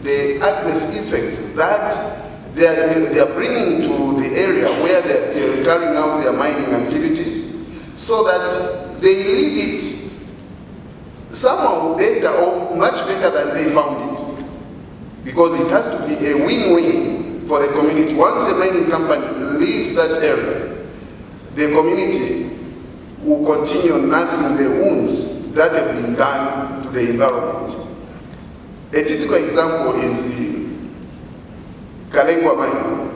the adverse effects that they are bringing to the area where they are carrying out their mining activities, so that they leave it somehow better or much better than they found it. Because it has to be a win-win for the community. Once a mining company leaves that area, the community will continue nursing the wounds that have been done to the environment. A typical example is the Kalengwa mine.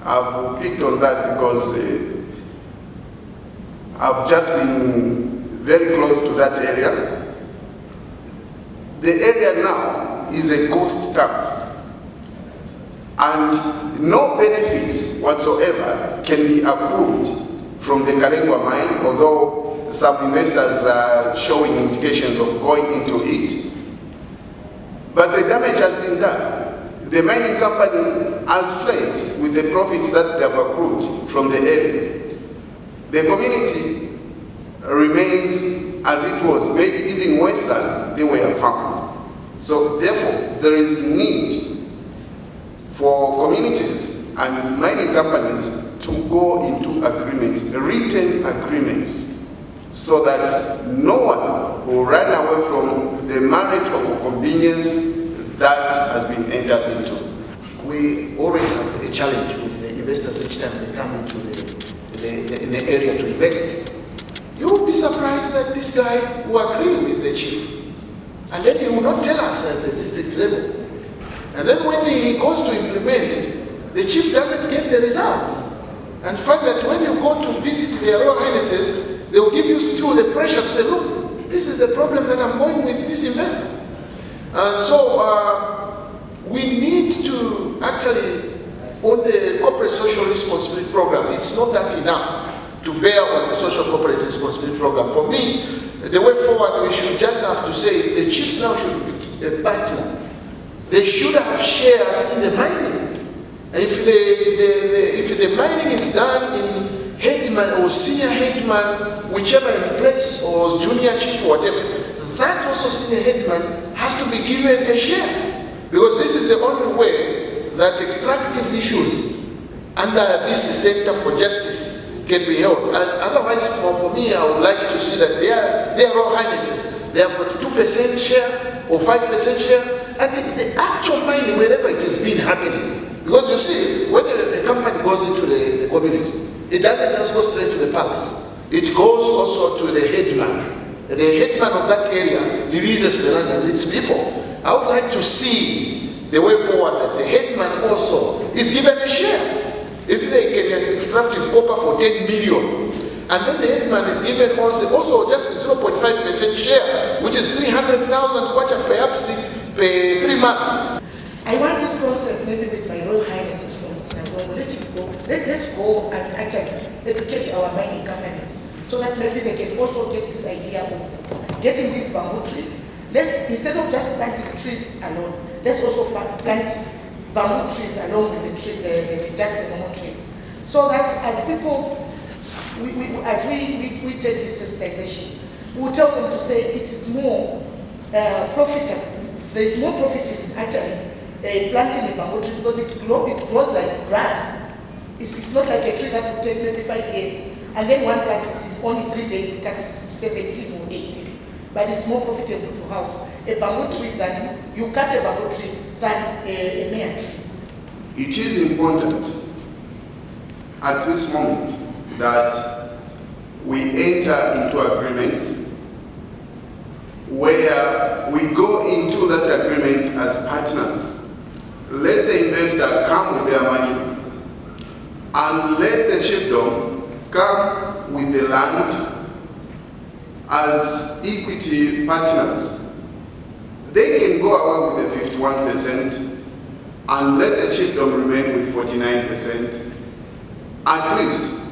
I've picked on that because I've just been very close to that area. The area now is a ghost town, and no benefits whatsoever can be accrued from the Kalengwa mine, although some investors are showing indications of going into it. But the damage has been done. The mining company has fled with the profits that they have accrued from the area. The community remains as it was, maybe even worse than they were found. So therefore, there is need for communities and mining companies to go into agreements, written agreements, so that no one will run away from the marriage of convenience that has been entered into. We always have a challenge with the investors each time they come into the area to invest. You will be surprised that this guy will agree with the chief, and then he will not tell us at the district level. And then when he goes to implement, the chief doesn't get the result. And find that when you go to visit their Royal Highnesses, they will give you still the pressure to say, look, this is the problem that I'm going with this investor. And so we need to actually, on the corporate social responsibility program, it's not that enough to bear on the social corporate responsibility program. For me, the way forward, we should just have to say the chiefs now should be a partner. They should have shares in the mining. And if the mining is done in headman or senior headman, whichever in place, or junior chief or whatever, that also senior headman has to be given a share. Because this is the only way that extractive issues under this Center for Justice can be held. And otherwise, for me, I would like to see that they are Royal Highnesses. They have got 2% share or 5% share, and the actual mining, wherever it has been happening. Because you see, when a company goes into the community, it doesn't just go straight to the palace. It goes also to the headman. The headman of that area releases the land and its people. I would like to see the way forward that the headman also is given a share. If they can extract copper for 10 million, and then the headman is given also just 0.5% share, which is 300,000 kwacha perhaps per 3 months. I want this concept, maybe with my Royal Highnesses from Singapore, let it go. Let's go and actually educate our mining companies, so that maybe they can also get this idea of getting these bamboo trees. Instead of just planting trees alone, let's also plant bamboo trees along with the normal trees. So that as people, as we take this sensitization, we'll tell them to say it is more profitable. There is more profit in actually planting a bamboo tree, because it grows like grass. It's not like a tree that will take maybe 5 years, and then one cuts it in only 3 days, it cuts 17 or 18. But it's more profitable to have a bamboo tree than you cut a bamboo tree than a mere tree. It is important at this moment that we enter into agreements where we go into that agreement as partners. Let the investor come with their money, and let the chiefdom come with the land as equity partners. They can go away with the 51% and let the chiefdom remain with 49%. At least,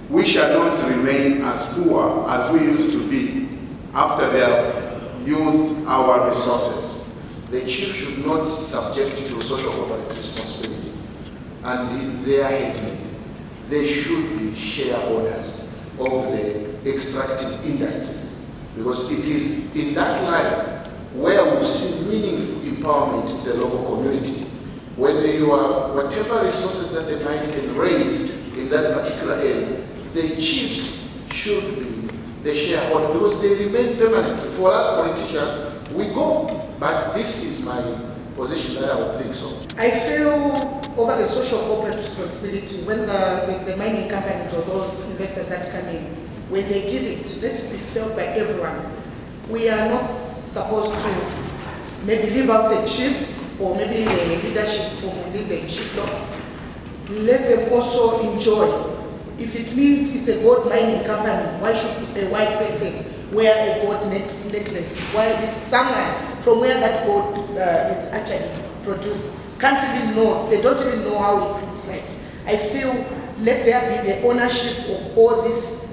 we shall not remain as poor as we used to be after they have used our resources. The chief should not subject to social corporate responsibility, and their headmen, they should be shareholders of the extractive industries, because it is in that line where we see meaningful empowerment in the local community. When you are, whatever resources that the mine can raise in that particular area, the chiefs should be the shareholder because they remain permanently. For us politicians, we go, but this is my position that I would think so. I feel over the social corporate responsibility, when the mining companies or those investors that come in, when they give it, let it be felt by everyone. We are not supposed to maybe leave out the chiefs or maybe the leadership from within the chiefdom. Let them also enjoy. If it means it's a gold mining company, why should a white person wear a gold necklace? While this someone from where that gold is actually produced can't even know, they don't even know how it looks like. I feel let there be the ownership of all these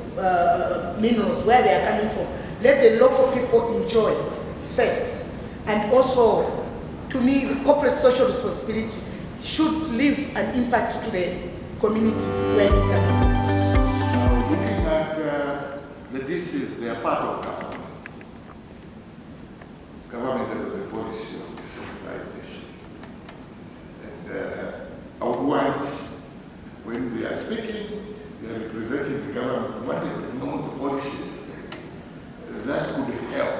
minerals, where they are coming from. Let the local people enjoy first. And also, to me, the corporate social responsibility should leave an impact to the community where it's coming. Now, looking at the DCs, they are part of government. Government has a policy of decentralization. And I would want, when we are speaking, we are representing the government, we wanted to know the policies that could help.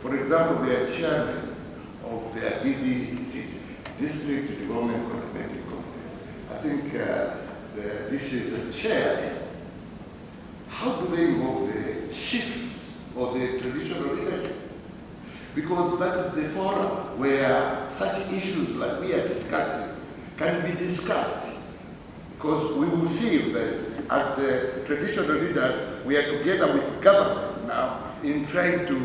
For example, they are chairman of their DDCs, District Development Coordinating Committees. I think this is a chair. How do they involve the chief or the traditional leadership? Because that is the forum where such issues like we are discussing can be discussed. Because we will feel that as traditional leaders, we are together with government now in trying to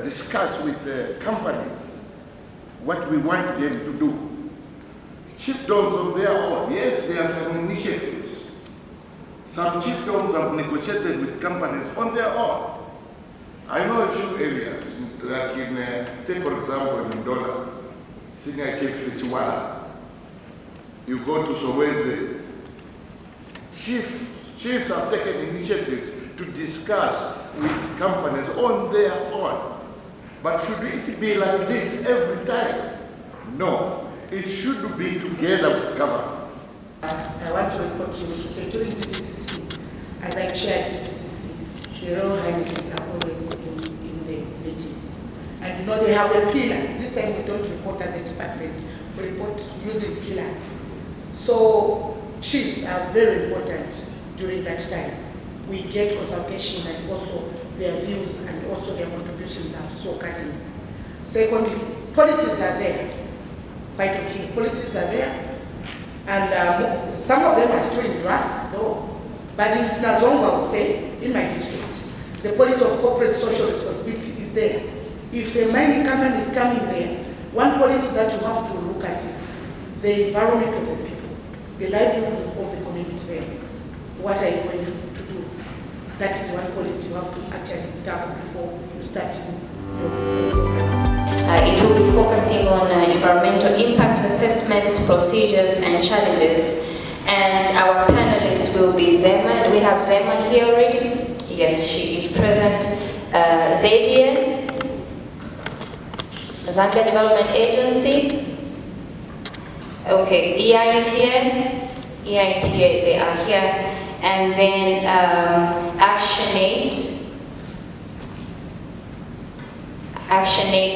discuss with the companies what we want them to do. Chiefdoms on their own, yes, there are some initiatives. Some chiefdoms have negotiated with companies on their own. I know a few areas, like in, take for example, in Ndola, Senior Chief Chiwala. You go to Soweto, chiefs have taken initiatives to discuss with companies on their own. But should it be like this every time? No, it should be together with government. I want to report to you, so during DDCC, as I chaired DDCC, the Royal Highnesses are always in the meetings. And you know, they have a pillar. This time we don't report as a department, we report using pillars. So chiefs are very important during that time. We get consultation and also their views and also their contributions are so cutting. Secondly, policies are there. Quite okay, policies are there. And some of them are still in drafts though. But in Sinazongo, I would say, in my district, the policy of corporate social responsibility is there. If a mining company is coming there, one policy that you have to look at is the environment of the people, the livelihood of the community there. What are you going to do? That is one policy you have to actually tackle before you start your It will be focusing on environmental impact assessments, procedures, and challenges. And our panelist will be Zema. Do we have Zema here already? Yes, she is present. ZDN, Zambia Development Agency. Okay, EITA, they are here. And then ActionAid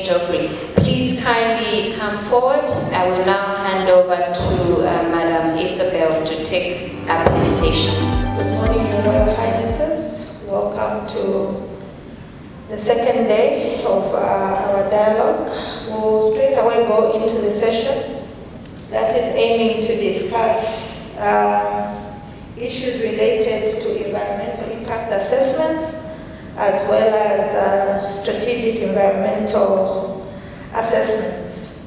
Geoffrey. Please kindly come forward. I will now hand over to Madam Isabel to take up this session. Good morning, Your Royal Highnesses. Welcome to the second day of our dialogue. We'll straight away go into the session that is aiming to discuss issues related to environmental impact assessments as well as strategic environmental assessments.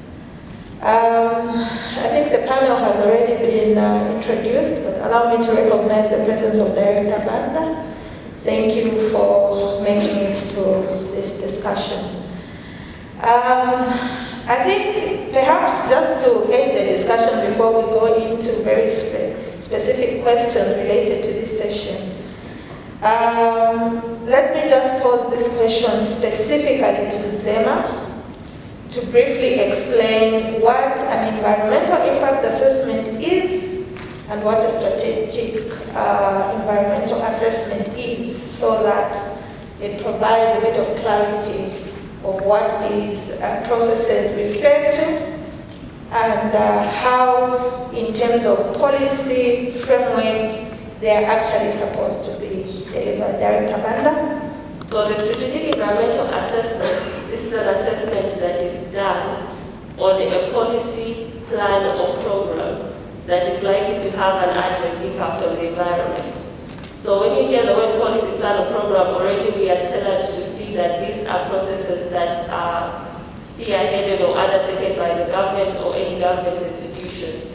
I think the panel has already been introduced, but allow me to recognize the presence of Director Banda. Thank you for making it to this discussion. I think perhaps just to aid the discussion before we go into very specific questions related to this session, Let me just pose this question specifically to Zema to briefly explain what an environmental impact assessment is and what a strategic environmental assessment is, so that it provides a bit of clarity of what these processes refer to and how, in terms of policy framework, they are actually supposed to be delivered. Director Banda? So the strategic environmental assessment, this is an assessment that is done on a policy, plan or program that is likely to have an adverse impact on the environment. So when you hear the word policy, plan or program, already we are tailored to see that these are processes that are spearheaded or undertaken by the government or any government institution.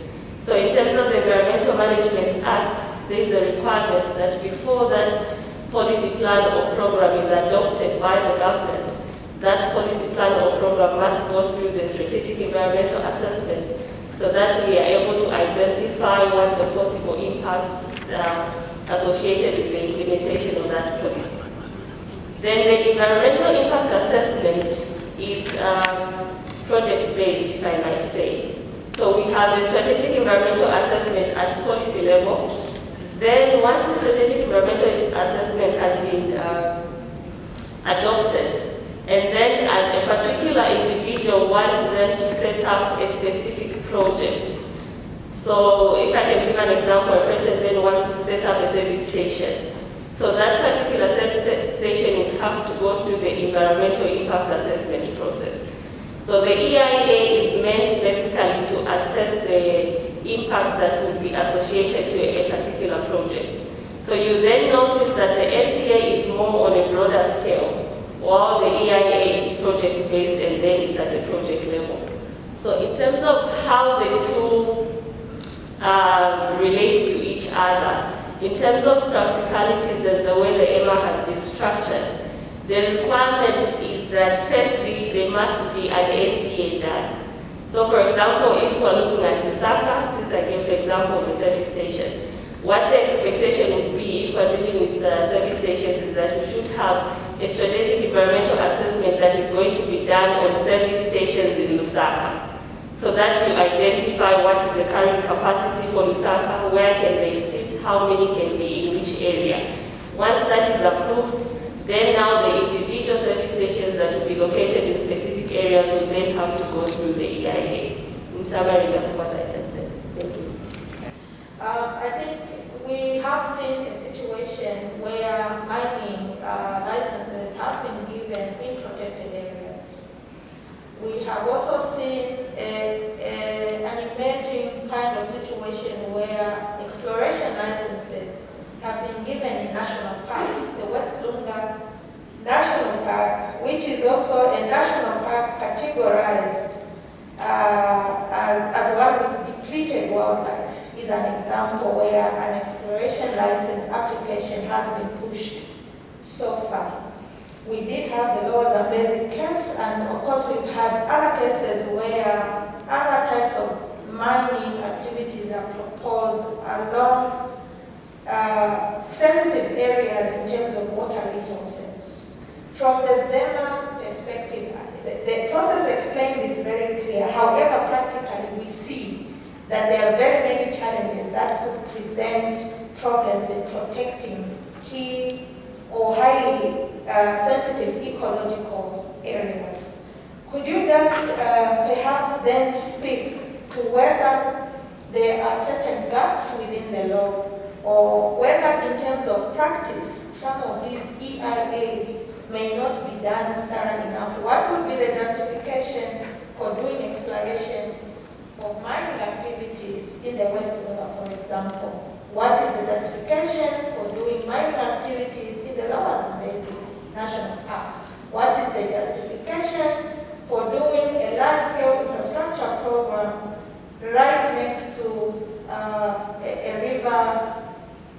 So in terms of the Environmental Management Act, there is a requirement that before that policy plan or program is adopted by the government, that policy plan or program must go through the strategic environmental assessment so that we are able to identify what the possible impacts associated with the implementation of that policy. Then the environmental impact assessment is project-based, if I might say. So we have the strategic environmental assessment at policy level. Then once the strategic environmental assessment has been adopted, and then a particular individual wants them to set up a specific project. So if I can give an example, a person then wants to set up a service station. So that particular service station would have to go through the environmental impact assessment process. So the EIA is meant basically to assess the impact that will be associated to a particular project. So you then notice that the SEA is more on a broader scale, while the EIA is project-based and then it's at a project level. So in terms of how the two relate to each other, in terms of practicalities and the way the EMA has been structured, the requirement is that firstly there must be an SEA done. So for example, if we're looking at Lusaka, since I gave the example of the service station, what the expectation would be if we're dealing with service stations is that we should have a strategic environmental assessment that is going to be done on service stations in Lusaka. So that you identify what is the current capacity for Lusaka, where can they sit, how many can be in which area. Once that is approved, then now the individual service stations that will be located in specific areas will then have to go through the EIA. In summary, that's what I can say. Thank you. I think we have seen a situation where mining licenses have been given in protected areas. We have also seen an emerging kind of situation where exploration licenses have been given in national parks. The West Lunga National Park, which is also a national park categorized as one with depleted wildlife, is an example where an exploration license application has been pushed so far. We did have the Lower Zambezi case, and of course we've had other cases where other types of mining activities are proposed along sensitive areas in terms of water resources. From the Zema perspective, the process explained is very clear. However, practically we see that there are very many challenges that could present problems in protecting key or highly sensitive ecological areas. Could you just perhaps then speak to whether there are certain gaps within the law, or whether in terms of practice some of these EIAs may not be done thoroughly enough? What would be the justification for doing exploration of mining activities in the West Lunga, for example? What is the justification for doing mining activities in the Lower Zambezi National Park? What is the justification for doing a large-scale infrastructure program right next to a river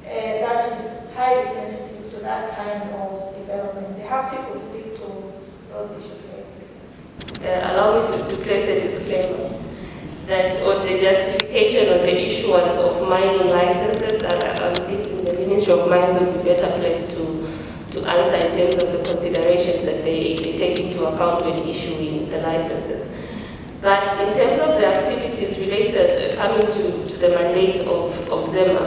that is highly sensitive to that kind of development? Perhaps you could speak to those issues very quickly. Allow me to place a disclaimer. that on the justification of the issuance of mining licenses, I'm thinking the Ministry of Mines would be better placed to answer in terms of the considerations that they take into account when issuing the licenses. But in terms of the activities related, coming to the mandate of ZEMA,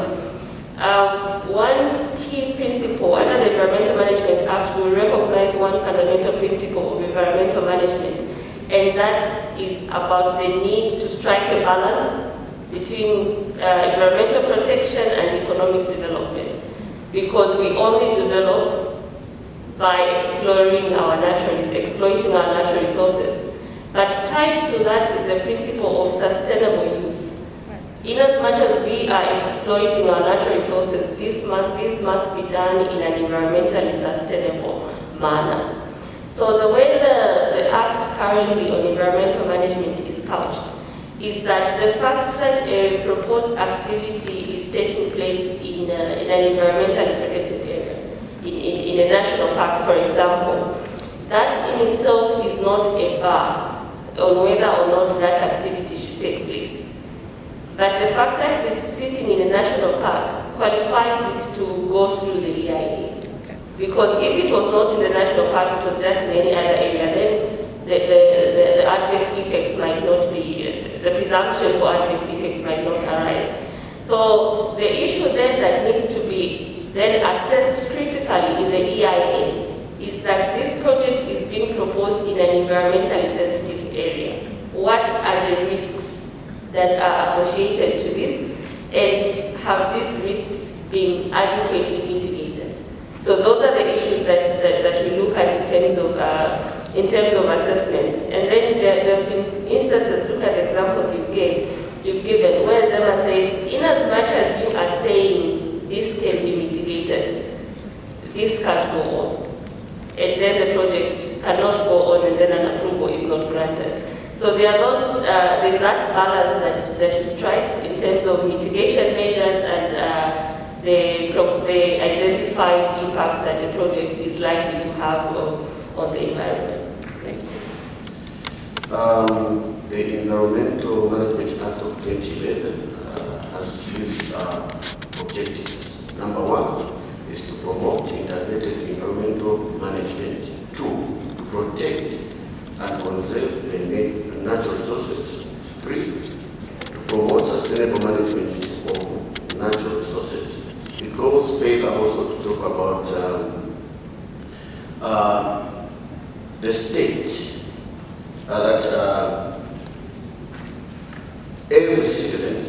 one key principle under the Environmental Management Act will recognize one fundamental principle of environmental management, and that is about the need to strike a balance between environmental protection and economic development, because we only develop by exploiting our natural resources. But tied to that is the principle of sustainable use. In as much as we are exploiting our natural resources, this must be done in an environmentally sustainable manner. So the way the Act currently on environmental management is couched is that the fact that a proposed activity is taking place in an environmentally protected area, in a national park, for example, that in itself is not a bar on whether or not that activity should take place. But the fact that it's sitting in a national park qualifies it to go through the EIA. Because if it was not in the national park, it was just in any other area, then the adverse effects might not be, the presumption for adverse effects might not arise. So the issue then that needs to be then assessed critically in the EIA is that this project is being proposed in an environmentally sensitive area. What are the risks that are associated to this, and have these risks been adequately mitigated? So those are the issues that we look at in terms of assessment. And then there have been instances, look at the examples you've given, where ZEMA says, in as much as you are saying this can be mitigated, this can't go on. And then the project cannot go on, and then an approval is not granted. So there are those, there's that balance that you strike in terms of mitigation measures and the identified impacts that the project is likely to have on the environment. Thank you. The Environmental Management Act of 2011 has these objectives. Number one is to promote integrated environmental management. Two, to protect and conserve the natural resources. Three, to promote sustainable management of natural resources. It goes further also to talk about the state that every citizen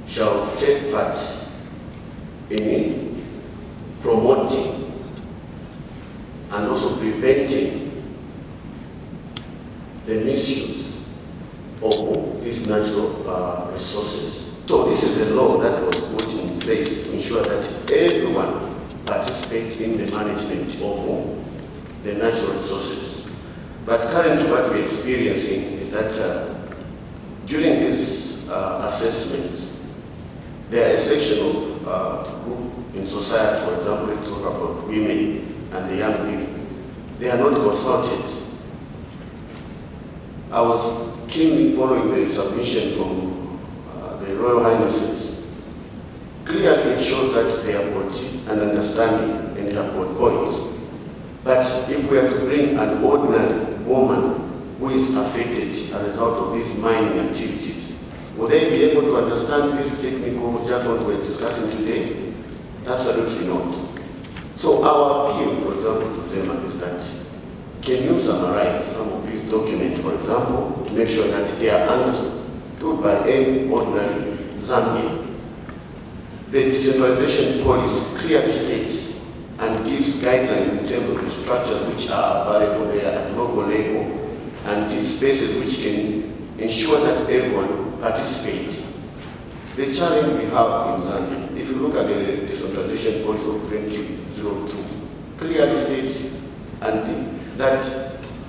shall take part in promoting and also preventing the misuse of these natural resources. So this is the law that was put in place to ensure that everyone participates in the management of the natural resources. But currently what we're experiencing is that during these assessments, there are a section of group in society, for example, we talk about women and the young people. They are not consulted. I was keenly following the submission from the Royal Highnesses. Clearly it shows that they have got an understanding and they have got points. But if we are to bring an ordinary woman who is affected as a result of these mining activities, will they be able to understand this technical jargon we're discussing today? Absolutely not. So our appeal, for example, to ZEMA is that, can you summarize some of these documents, for example, to make sure that they are understood by any ordinary Zambian? The decentralization policy clearly states and gives guidelines in terms of the structures which are available there at local level and the spaces which can ensure that everyone participates. The challenge we have in Zambia, if you look at the decentralization policy of 2002, clearly states that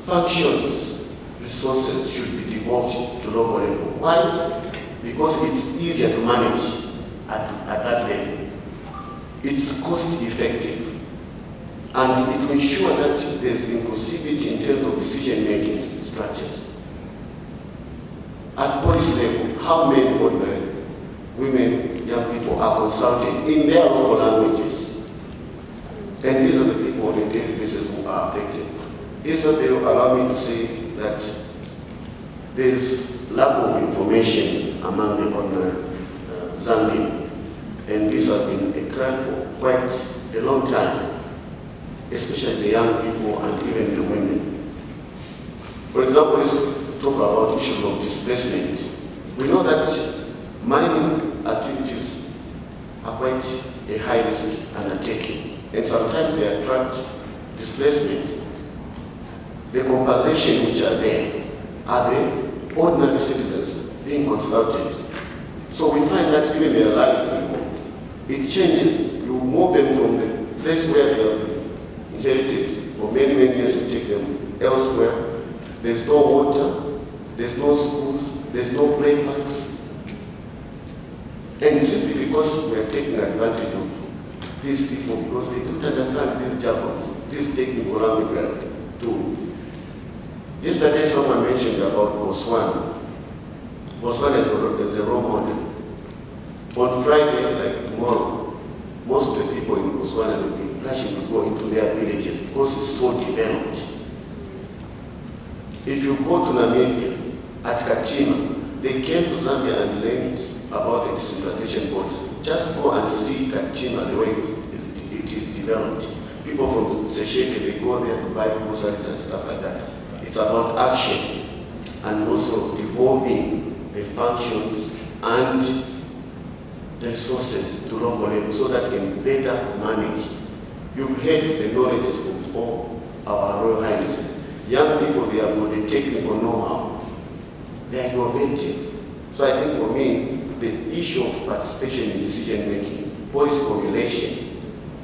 functions, resources should be devolved to local level. Why? Because it's easier to manage at that level. It's cost effective. And it ensures that there's inclusivity in terms of decision-making structures. At policy level, how many ordinary women, young people are consulted in their local languages. And these are the people on a daily basis who are affected. Instead, they will allow me to say that there's lack of information among the ordinary Zambian, and this has been a cry for quite a long time, especially the young people and even the women. For example, let's talk about issues of displacement. We know that mining activities are quite a high risk undertaking, and sometimes they attract displacement. The compensation which are there are the ordinary citizens being consulted. So we find that even their livelihood, it changes. You move them from the place where they have inherited for many, many years, you take them elsewhere. There's no water, there's no schools, there's no play parks. And simply because we are taking advantage of these people, because they don't understand these jargons, this technical language too. Yesterday someone mentioned about Botswana. Botswana is a role model. On Friday, like tomorrow, most of the people in Botswana will be rushing to go into their villages because it's so developed. If you go to Namibia, at Katima, they came to Zambia and learned about the decentralization policy. Just go and see Katima, the way it is developed. People from CEJ, they go there to buy groceries and stuff like that. It's about action and also devolving the functions and the resources to local level so that it can be better managed. You've heard the knowledge from all our Royal Highnesses. Young people, they have got the technical know-how. They are innovative. So I think for me, the issue of participation in decision-making, policy formulation,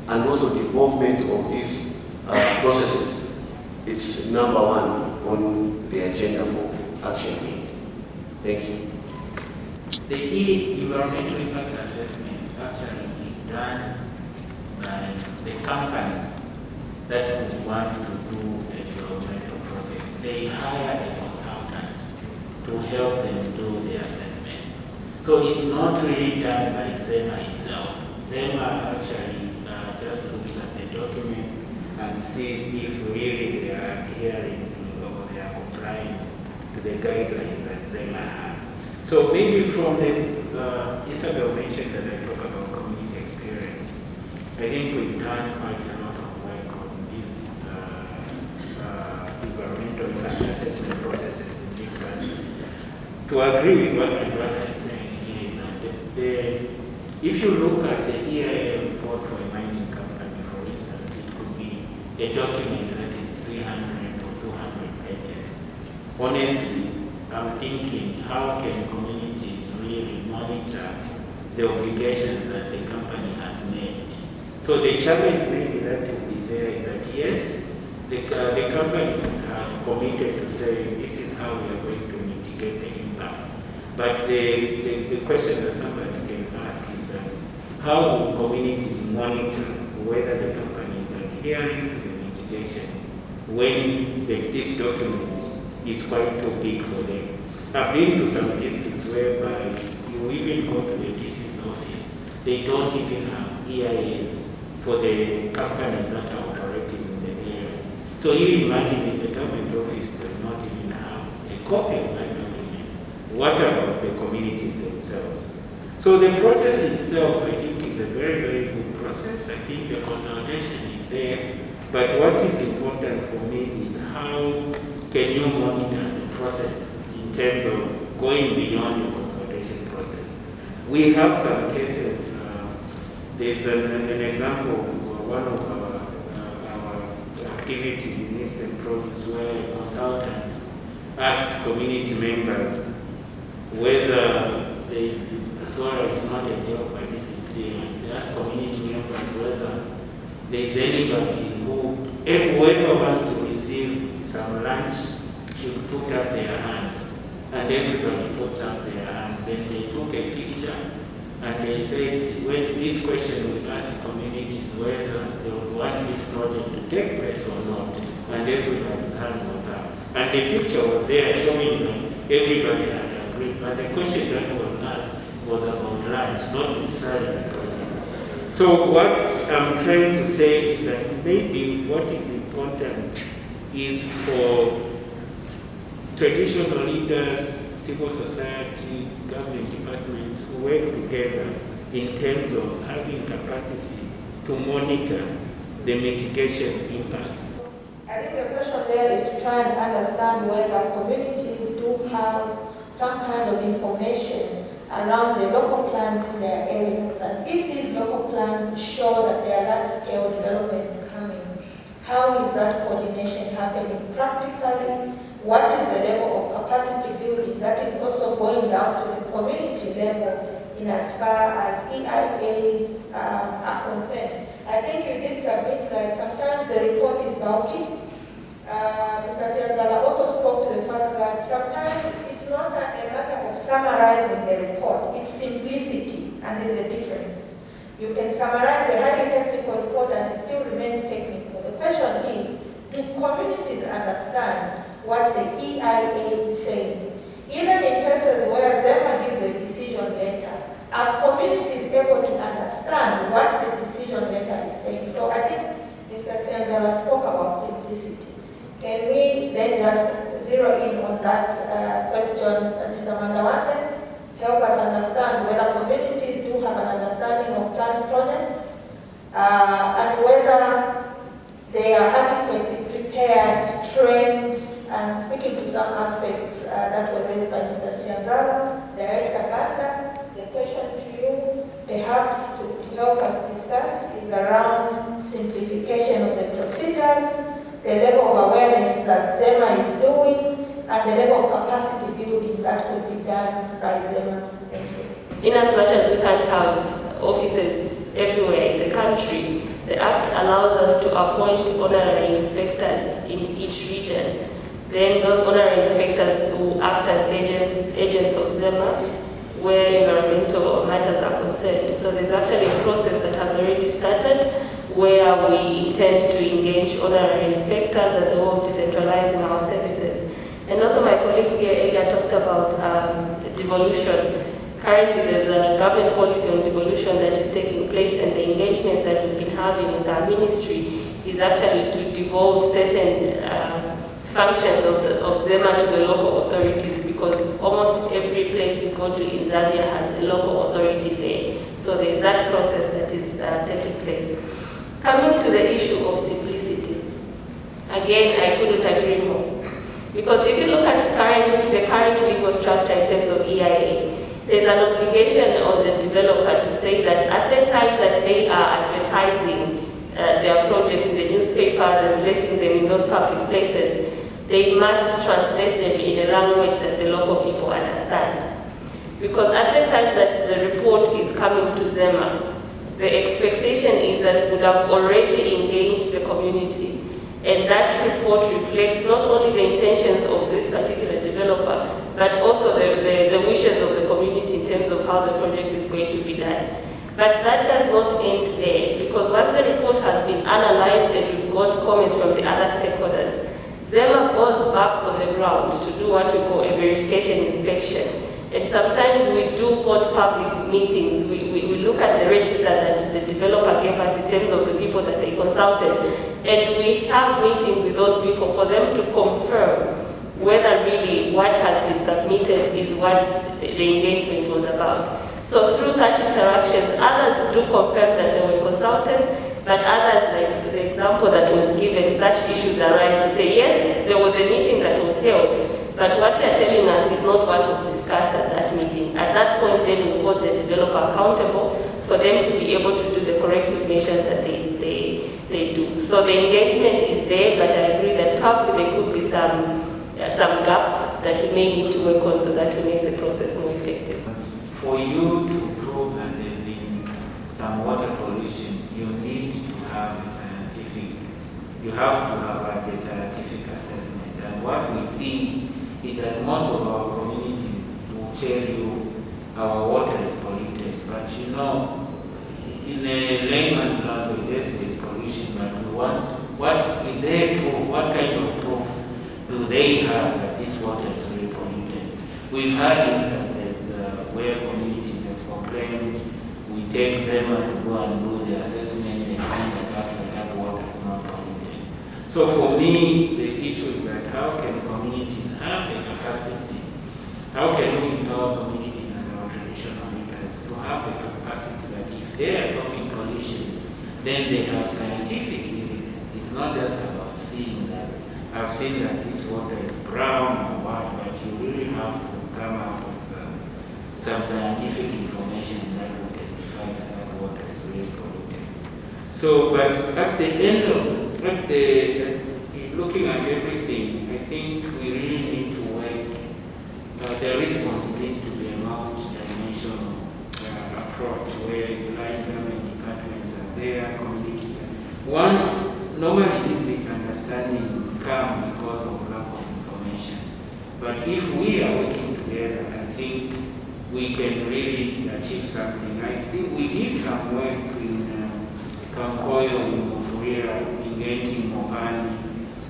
and also the involvement of these processes, it's number one on the agenda for action. Thank you. The environmental impact assessment actually is done by the company that would want to do an environmental project. They hire a consultant to help them do the assessment. So it's not really done by ZEMA itself. ZEMA actually just looks at the document and sees if really they are adhering to or they are complying to the guidelines that ZEMA has. So maybe from the, Isabel mentioned that I talk about community experience. I think we've done quite a lot of work on these environmental impact assessment processes in this country. To agree with what my brother is saying here is that if you look at the EIA report for a mining company, for instance, it could be a document that is 300 or 200 pages. Honestly, I'm thinking, how can communities really monitor the obligations that the company has made? So the challenge maybe that will be there is that yes, the company have committed to say this is how we are going to mitigate the impact. But the question that somebody can ask is that how will communities monitor whether the company is adhering to the mitigation when this document is quite too big for them? I've been to some districts whereby you even go to the DC's office, they don't even have EIAs for the companies that are operating in the areas. So you imagine if the government office does not even have a copy of that document, what about the communities themselves? So the process itself, I think, is a very, very good process. I think the consultation is there, but what is important for me is how can you monitor the process in terms of going beyond the consultation process. We have some cases, there's an example, one of our activities in Eastern Province where a consultant asked community members whether there is, sorry, it's not a joke, but this is serious. They asked community members whether there is anybody who, whoever wants to receive some lunch should put up their hand. And everybody puts up their hand. Then they took a picture and they said, when this question we asked communities whether they would want this project to take place or not, and everybody's hand was up. And the picture was there showing that everybody had agreed agreed. But the question that was asked was about lunch, not necessarily the project. So what I'm trying to say is that maybe what is important is for traditional leaders, civil society, government departments who work together in terms of having capacity to monitor the mitigation impacts. I think the question there is to try and understand whether communities do have some kind of information around the local plans in their areas, and if these local plans show that there are large-scale developments coming, how is that coordination happening practically? What is the level of capacity building that is also going down to the community level in as far as EIAs are concerned? I think you did submit that sometimes the report is bulky. Mr. Sianzala also spoke to the fact that sometimes it's not a matter of summarizing the report, it's simplicity, and there's a difference. You can summarize a highly technical report and it still remains technical. The question is, do communities understand what the EIA is saying? Even in cases where ZEMA gives a decision letter, are communities able to understand what the decision letter is saying? So I think Mr. Sianzala spoke about simplicity. Can we then just zero in on that question, Mr. Mandawande? Help us understand whether communities do have an understanding of planned projects and whether they are adequately prepared, trained, and speaking to some aspects that were raised by Mr. Sianzala, Director Banda, the question to you, perhaps to help us discuss, is around simplification of the procedures, the level of awareness that ZEMA is doing, and the level of capacity building that could be done by ZEMA. Thank you. In as much as we can't have offices everywhere in the country, the Act allows us to appoint honorary inspectors in each region. Then those honorary inspectors will act as agents of ZEMA where environmental matters are concerned. So there's actually a process that has already started where we intend to engage honorary inspectors as a way of decentralizing our services. And also my colleague here earlier talked about devolution. Currently there's a government policy on devolution that is taking place, and the engagements that we've been having with our ministry is actually to devolve certain functions of ZEMA to the local authorities, because almost every place we go to in Zambia has a local authority there. So there's that process that is taking place. Coming to the issue of simplicity, again, I couldn't agree more. Because if you look at the current legal structure in terms of EIA, there's an obligation on the developer to say that at the time that they are advertising their project in the newspapers and placing them in those public places, they must translate them in a language that the local people understand. Because at the time that the report is coming to ZEMA, the expectation is that we would have already engaged the community, and that report reflects not only the intentions of this particular developer, but also the wishes of the community in terms of how the project is going to be done. But that does not end there, because once the report has been analyzed and we've got comments from the other stakeholders, ZEMA goes back on the ground to do what we call a verification inspection. And sometimes we do hold public meetings. We look at the register that the developer gave us in terms of the people that they consulted, and we have meetings with those people for them to confirm whether really what has been submitted is what the engagement was about. So through such interactions, others do confirm that they were consulted, but others, like the example that was given, such issues arise to say, yes, there was a meeting that was held, but what you're telling us is not what was discussed at that meeting. At that point, then we hold the developer accountable for them to be able to do the corrective measures that they do. So the engagement is there, but I agree that probably there could be some gaps that we may need to work on so that we make the process more effective. For you to prove that there's been some water pollution, you need to have a scientific, you have to have a scientific assessment. And what we see is that most of our communities will tell you our water is polluted. But you know, in a layman's language, yes, there's pollution, but we want, what is their proof? What kind of proof do they have that this water is really polluted? we've had instances where communities have complained. We take them to go and do the assessment, they find that water is not polluted. So for me, the issue is that how can communities have the capacity, how can we empower communities and our traditional leaders to have the capacity that if they are talking pollution, then they have scientific evidence. It's not just about seeing that. I've seen that this water is brown or white, but you really have to come out with some scientific information that will testify that water is really polluted. So, but at the end of, looking at everything, I think we really need to work. The response needs to be a multi-dimensional approach where line government departments are there, communities. Normally these misunderstandings come because of lack of information. But if we are working together, I think we can really achieve something. I think we did some work in Kankoyo, in Mufurira, engaging Mopani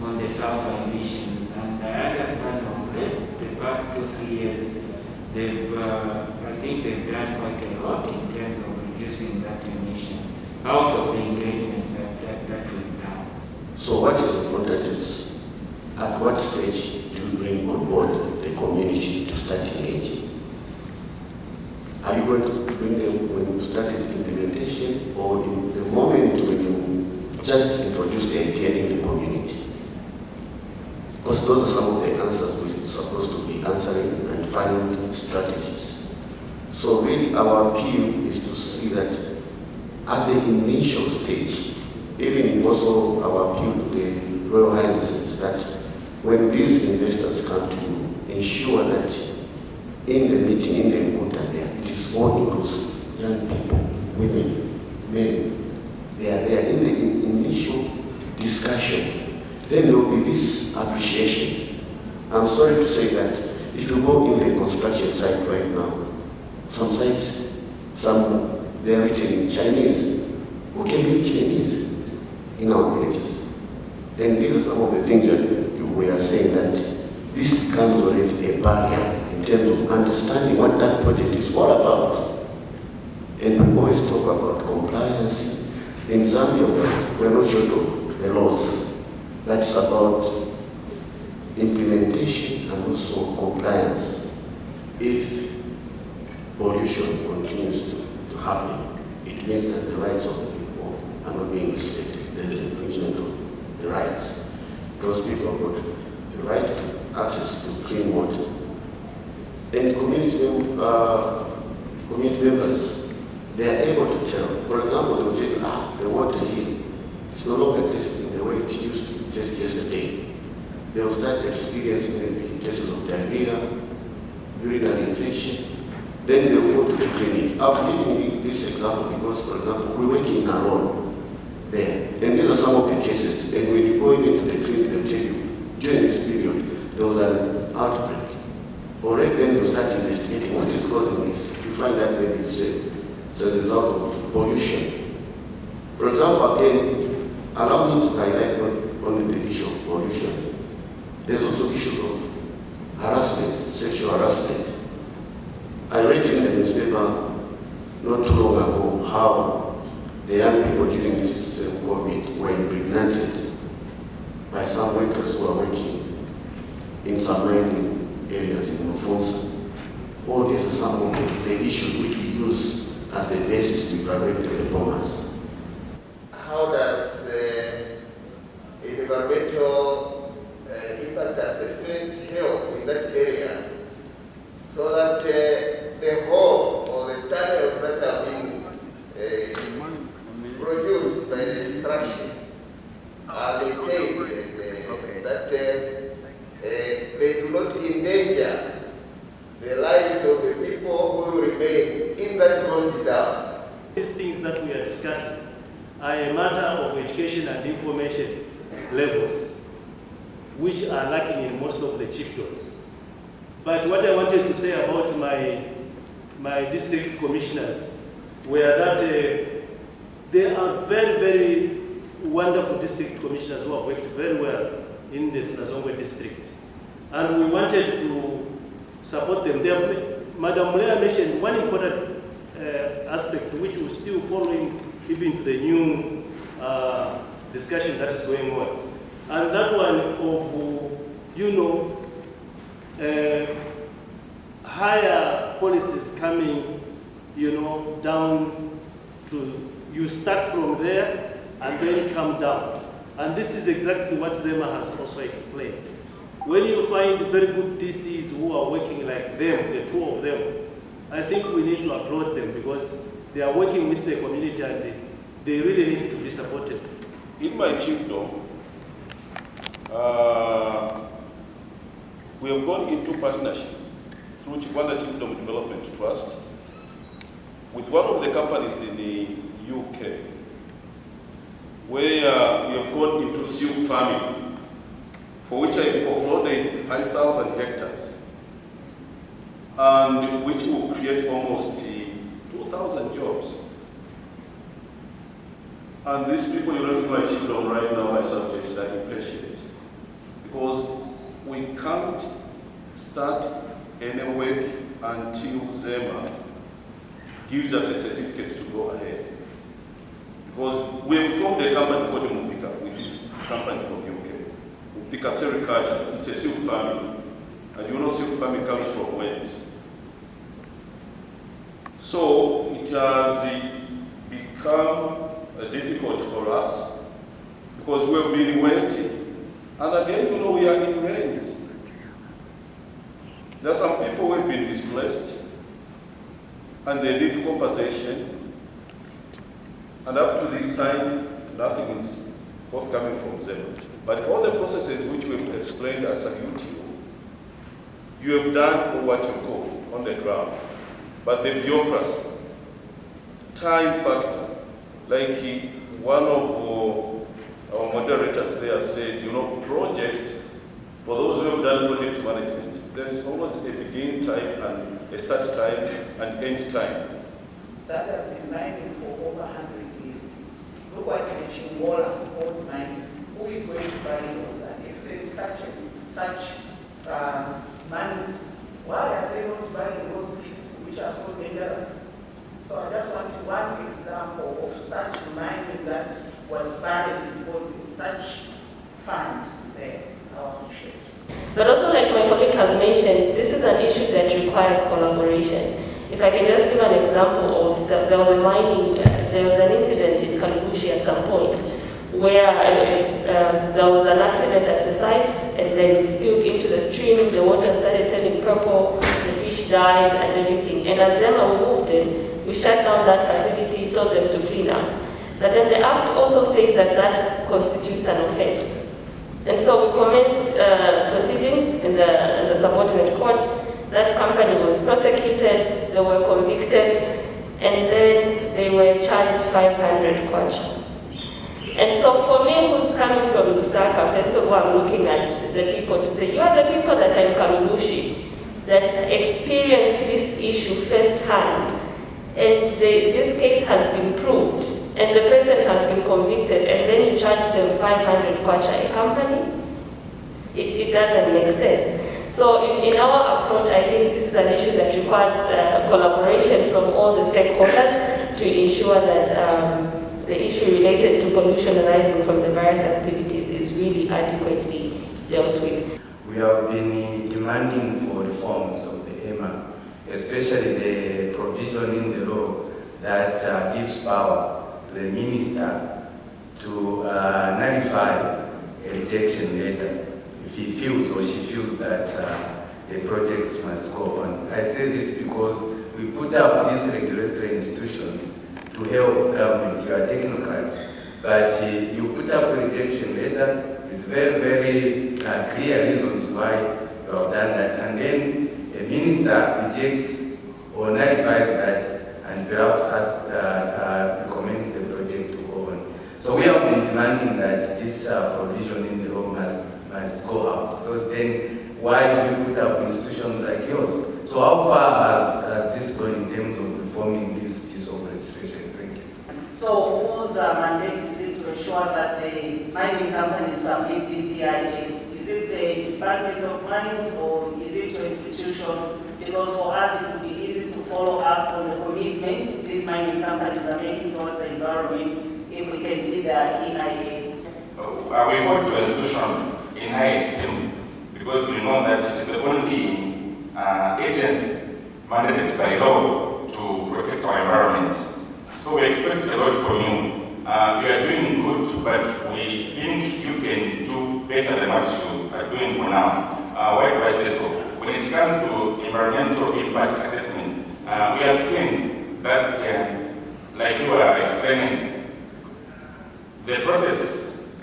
on the sulfur emissions. And I understand over the past 2-3 years, I think they've done quite a lot in terms of reducing that emission out of the engagements that we've done. So what is important is, at what stage do you bring on board the community to start engaging? Are you going to bring them when you started implementation, or in the moment when you just introduce the idea in the community? Because those are some of the answers we're supposed to be answering and finding strategies. So really our appeal is to see that at the initial stage, even also our appeal to the Royal Highnesses, that when these investors come to ensure that in the meeting, in the Nkuta there, it is more inclusive, young people, women, men, they are there in the initial discussion, then there will be this appreciation. I'm sorry to say that if you go in the construction site right now, some sites, they are written in Chinese. Who can read Chinese in our villages? Then these are some of the things that we are saying, that this becomes already a barrier in terms of understanding what that project is all about. And we always talk about compliance. In Zambia, we're not short of the laws. That's about implementation and also compliance. If pollution continues to happen, it means that the rights of the people are not being respected. There is infringement of the rights. Those people have got the right to access to clean water. And community members, they are able to tell. For example, they will tell you, the water here is no longer tasting the way it used to taste yesterday. They will start experiencing maybe cases of diarrhea, urinary infection. Then they will go to the clinic. I'm giving this example because, for example, we're working alone there. And these are some of the cases. And when you go into the clinic, they'll tell you, during this period, there was an outbreak. Already then you start investigating what is causing this. You find that maybe it's a result of pollution. For example, again, allow me to highlight not only the issue of pollution. There's also issues of harassment, sexual harassment. I read in the newspaper not too long ago how the young people during this COVID were impregnated by some workers who are working in some mining areas in Mufonsa. All these are some of the issues which we use as the basis to evaluate the performance. How does the environmental impact assessment help in that area so that the hole or the tunnels that have been produced by the extractions are maintained, that they do not endanger the lives of the people who remain in that most reserve? These things that we are discussing are a matter of education and information levels, which are lacking in most of the chiefdoms. But what I wanted to say about my district commissioners were that they are very, very wonderful district commissioners who have worked very well in the Sinazongwe district. And we wanted to support them. Madam Mulea mentioned one important aspect which we're still following even to the new discussion that is going on. And that one of, higher policies coming, down to, you start from there and then come down. And this is exactly what Zema has also explained. When you find very good DCs who are working like them, the two of them, I think we need to applaud them because they are working with the community and they really need to be supported. In my chiefdom, we have gone into partnership through Chibanda Chiefdom Development Trust with one of the companies in the UK, where we have gone into silk farming, for which I offloaded 5,000 hectares, and which will create almost 2,000 jobs. And these people, in my chiefdom right now, my subjects are impatient because we can't start any work until Zema gives us a certificate to go ahead. Because we've formed a company called Mupika with this company from UK. Mupika Sericulture, it's a silk farming. And silk farming comes from Wales. So it has become difficult for us because we've been waiting. And again, we are in rains. There are some people who have been displaced and they need compensation. And up to this time, nothing is forthcoming from them. But all the processes which we've explained, I salute you. You have done what you could on the ground. But the bureaucracy, time factor, like one of our moderators there said, project, for those who have done project management, there is always a begin time and a start time and end time. That has been mining for over 100 years. Look at the Chingola old mine. Who is going to buy those? And if there is such mines, why are they not buying those pits which are so dangerous? So I just want one example of such mining that was buried because it's such fund there. But also, like my colleague has mentioned, this is an issue that requires collaboration. If I can just give an example of, there was an incident in Mulungushi at some point where there was an accident at the site and then it spilled into the stream, the water started turning purple, the fish died and everything. And as Zema moved in, we shut down that facility, told them to clean up. But then the Act also says that that constitutes an offense. And so we commenced proceedings in the subordinate court. That company was prosecuted, they were convicted, and then they were charged 500 kwacha. And so for me, who's coming from Lusaka, first of all, I'm looking at the people to say, you are the people that are in Mulungushi that experienced this issue firsthand. And this case has been proved, and the person has been convicted, and then you charge them 500 kwacha a company? It doesn't make sense. So in our approach, I think this is an issue that requires collaboration from all the stakeholders to ensure that the issue related to pollution arising from the various activities is really adequately dealt with. We have been demanding for reforms of the EMA, especially the provision in the law that gives power to the minister to nullify a rejection letter if he feels or she feels that the projects must go on. I say this because we put up these regulatory institutions to help government. You are technocrats, but you put up a rejection letter with very, very clear reasons why you have done that, and then a minister rejects or nullifies that and perhaps recommends the project to go on. So we have been demanding that this provision in the law must go up, because then why do you put up institutions like yours? So how far has this gone in terms of reforming this piece of legislation? Thank you. So whose mandate is it to ensure that the mining companies submit these EIAs? Is it the Department of Mines or is it your institution? Because for us it would be easy to follow up on the commitments these mining companies are making towards the environment if we can see their EIAs. We hold your institution in high esteem because we know that it is the only agency mandated by law to protect our environment. So we expect a lot from you. You are doing good, but we think you can do better than what you are doing for now. Why do I say so? When it comes to environmental impact assessments, we have seen that, like you are explaining, the process,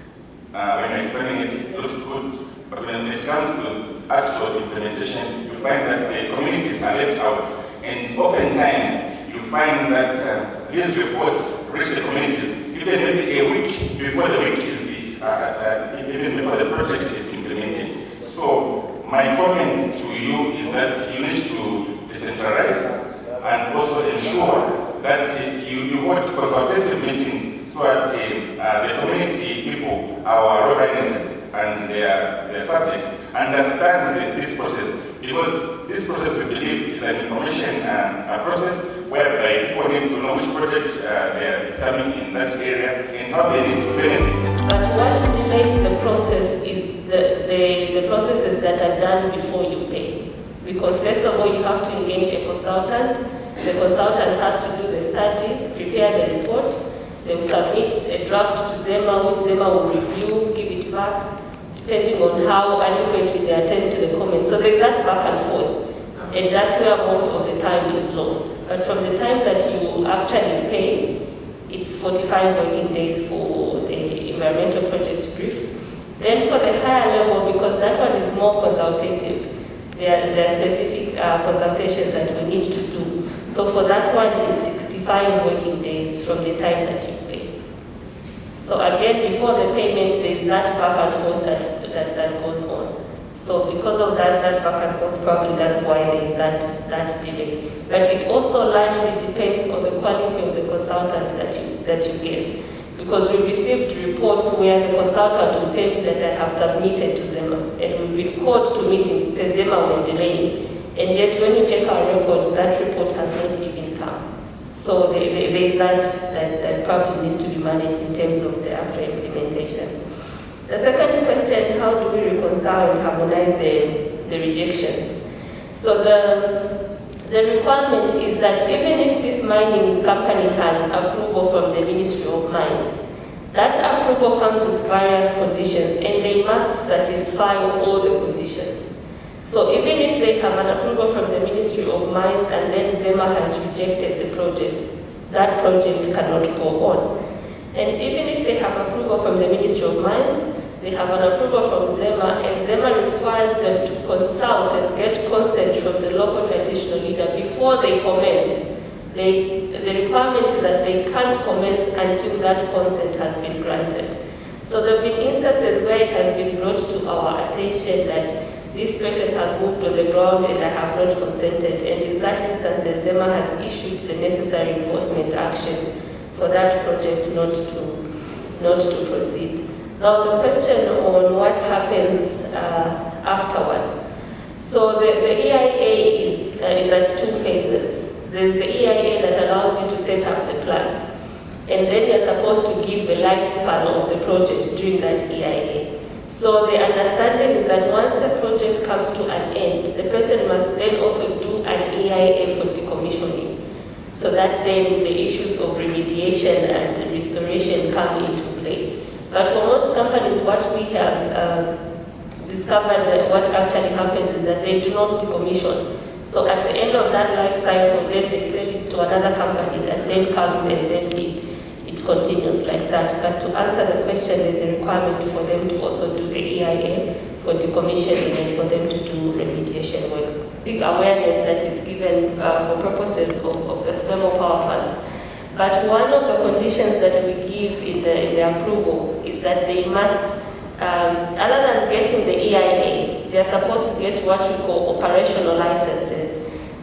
when you're explaining it, looks good, but when it comes to actual implementation, you find that the communities are left out, and oftentimes you find that these reports reach the communities even maybe a week before the week is even before the project is implemented. So my comment to you is that you need to decentralize and also ensure that you hold consultative meetings so that the community people, our royal highnesses and their subjects understand this process, because this process we believe is an information process whereby people need to know which project is coming in that area and how they need to benefit. But what delays the process is the processes that are done before you pay. Because first of all, you have to engage a consultant. The consultant has to do the study, prepare the report. They will submit a draft to ZEMA, which ZEMA will review, give it back, depending on how adequately they attend to the comments. So there's that back and forth. And that's where most of the time is lost. But from the time that you actually pay, it's 45 working days for the environmental project brief. Then for the higher level, because that one is more consultative, there are specific consultations that we need to do. So for that one is 65 working days from the time that you pay. So again, before the payment, there's that back and forth that goes on. So because of that back and forth, probably that's why there's that delay. But it also largely depends on the quality of the consultant that you get. Because we received reports where the consultant will tell you that I have submitted to ZEMA, and we've been called to meetings to say ZEMA were delaying. And yet when you check our record, that report has not even come. So there's that probably needs to be managed in terms of the actual implementation. The second question, how do we reconcile and harmonize the rejections? So the requirement is that even if this mining company has approval from the Ministry of Mines, that approval comes with various conditions and they must satisfy all the conditions. So even if they have an approval from the Ministry of Mines and then ZEMA has rejected the project, that project cannot go on. And even if they have approval from the Ministry of Mines, they have an approval from ZEMA, and ZEMA requires them to consult and get consent from the local traditional leader before they commence. The requirement is that they can't commence until that consent has been granted. So there have been instances where it has been brought to our attention that this person has moved on the ground and I have not consented, and in such instances ZEMA has issued the necessary enforcement actions for that project not to proceed. There was a question on what happens afterwards. So the EIA is at two phases. There's the EIA that allows you to set up the plant, and then you're supposed to give the lifespan of the project during that EIA. So the understanding is that once the project comes to an end, the person must then also do an EIA for decommissioning, so that then the issues of remediation and restoration come into play. But for most companies, what we have discovered that what actually happens is that they do not decommission. So at the end of that life cycle, then they sell it to another company that then comes and then it continues like that. But to answer the question, there's a requirement for them to also do the EIA for decommissioning and for them to do remediation works. Big awareness that is given for purposes of the thermal power plants. But one of the conditions that we give in the approval is that they must, other than getting the EIA, they are supposed to get what we call operational licenses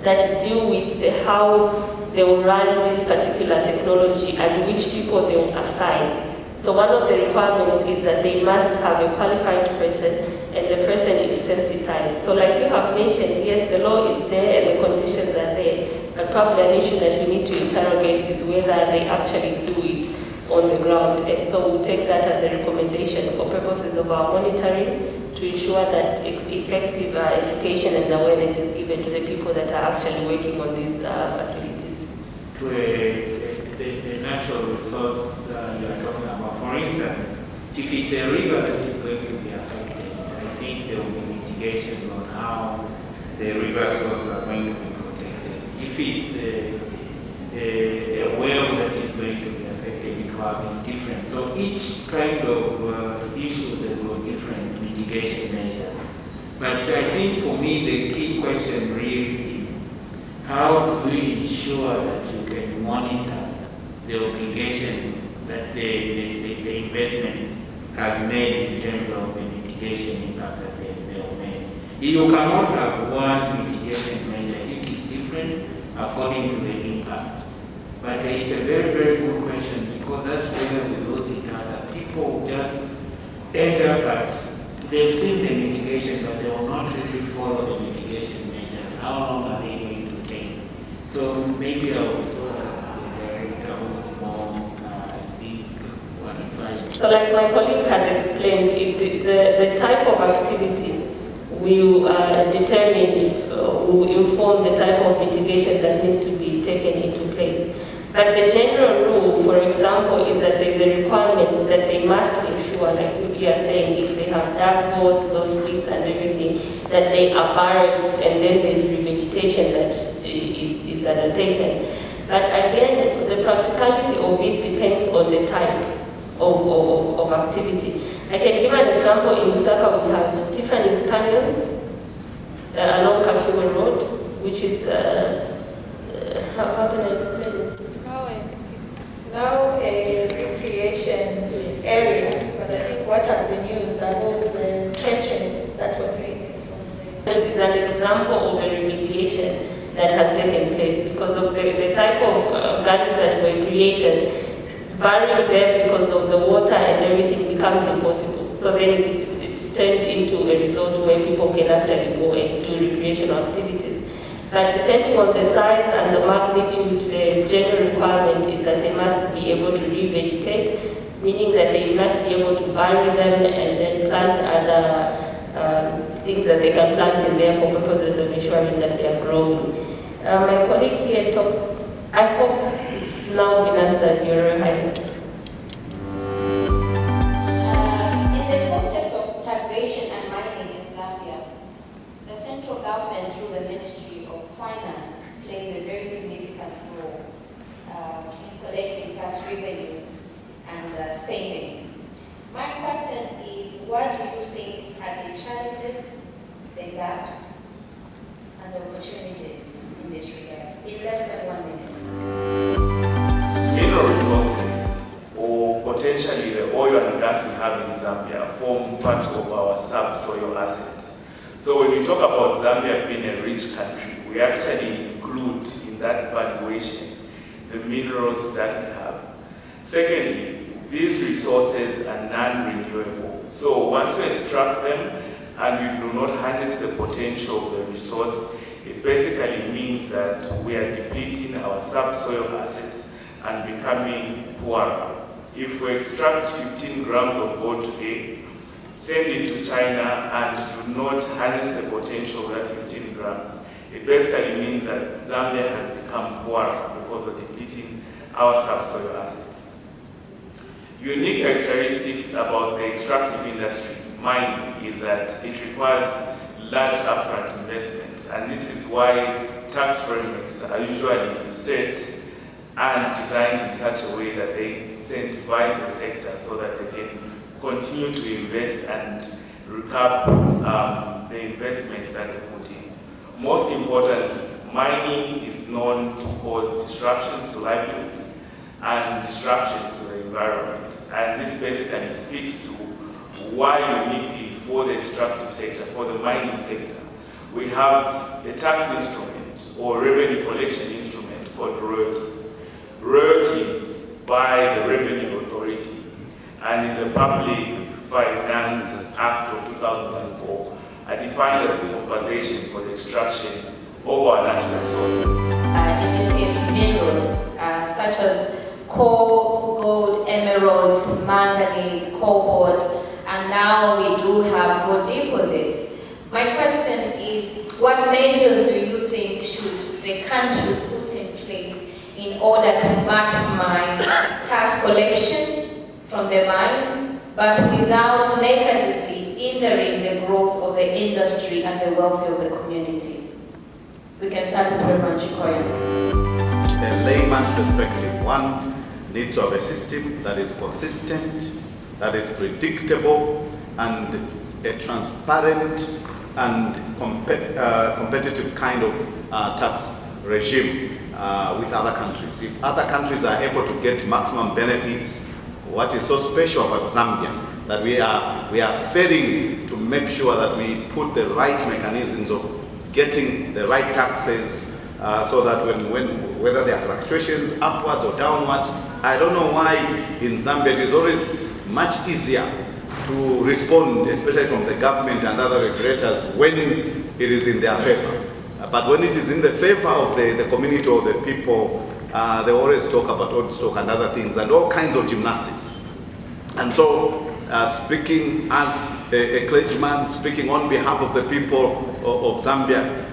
that deal with how they will run this particular technology and which people they will assign. So one of the requirements is that they must have a qualified person and the person is sensitized. So like you have mentioned, yes, the law is there and the conditions are there, but probably an issue that we need to interrogate is whether they actually do it on the ground. And so we'll take that as a recommendation for purposes of our monitoring to ensure that effective education and awareness is given to the people that are actually working on these facilities. To the natural resource you are talking about, for instance, if it's a river that is going to be affected, I think there will be mitigation on how the river sources are going to be protected. If it's a well that is going to be affected, it will be different. So each kind of issues have got different mitigation measures. But I think for me the key question really is how do we ensure that you can monitor the obligations that the investment has made in terms of the mitigation impacts that they have made. You cannot have one mitigation measure. It is different according to the impact. But it's a very, very good question because that's where we lose each other. People just end up at, they've seen the mitigation, but they will not really follow the mitigation measures. How long are they going to take? So maybe I will throw So like my colleague has explained, the type of activity will determine, will inform the type of mitigation that needs to be taken into place. But the general rule, for example, is that there is a requirement that they must ensure, like you are saying, if they have dark boards, those pits and everything, that they are buried and then there is revegetation that is undertaken. But again, the practicality of it depends on the type of activity. I can give an example. In Lusaka, we have Tiffany's Canyons along Kafue Road, which is, how can I explain it? It's now a recreation area, but I think what has been used are those trenches that were created. It's an example of a remediation that has taken place because of the type of gullies that were created. Burying them because of the water and everything becomes impossible. So then it's turned into a resort where people can actually go and do recreational activities. But depending on the size and the magnitude, the general requirement is that they must be able to revegetate, meaning that they must be able to bury them and then plant other things that they can plant in there for purposes of ensuring that they are growing. My colleague here talked, I hope it's now been answered, Your Royal Highness. In the context of taxation and mining in Zambia, the central government through the Ministry of Finance plays a very significant role in collecting tax revenues and spending. My question is, what do you think are the challenges, the gaps, and the opportunities in this regard? In less than 1 minute. Mineral resources, or potentially the oil and gas we have in Zambia, form part of our subsoil assets. So when we talk about Zambia being a rich country, we actually include in that valuation the minerals that we have. Secondly, these resources are non-renewable. So once we extract them and we do not harness the potential of the resource, it basically means that we are depleting our subsoil assets and becoming poorer. If we extract 15 grams of gold today, send it to China and do not harness the potential of that 15 grams, it basically means that Zambia has become poorer because of depleting our subsoil assets. Unique characteristics about the extractive industry, mining, is that it requires large upfront investments, and this is why tax frameworks are usually set and designed in such a way that they incentivize the sector so that they can continue to invest and recover the investments that they put in. Most importantly, mining is known to cause disruptions to livelihoods and disruptions to the environment. And this basically speaks to why uniquely for the extractive sector, for the mining sector, we have a tax instrument or revenue collection instrument called royalties. Royalties by the Revenue Authority and in the public Finance Act of 2004 are defined as the compensation for the extraction of our national resources. In this case, minerals such as coal, gold, emeralds, manganese, cobalt, and now we do have gold deposits. My question is, what measures do you think should the country put in place in order to maximize tax collection from the mines, but without negatively hindering the growth of the industry and the welfare of the community? We can start with Reverend Chikoya. A layman's perspective, one needs to have a system that is consistent, that is predictable, and a transparent and competitive kind of tax regime with other countries. If other countries are able to get maximum benefits, what is so special about Zambia that we are failing to make sure that we put the right mechanisms of getting the right taxes so that whether there are fluctuations upwards or downwards, I don't know why in Zambia it is always much easier to respond, especially from the government and other regulators, when it is in their favor. But when it is in the favor of the community or the people, they always talk about old stock and other things and all kinds of gymnastics. And so, speaking as a clergyman, speaking on behalf of the people of Zambia,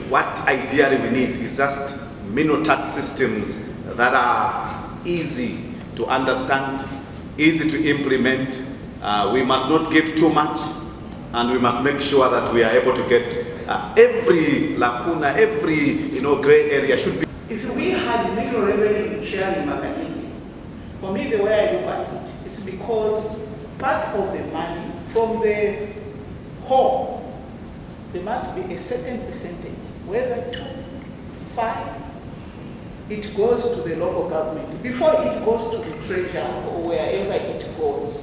what ideally we need is just minimum tax systems that are easy to understand, easy to implement. We must not give too much, and we must make sure that we are able to get every lacuna, every gray area should be. If we had minimum revenue sharing mechanism, for me the way I look at it is because part of the money from the home, there must be a certain percentage, whether 2, 5, it goes to the local government. Before it goes to the treasury or wherever it goes,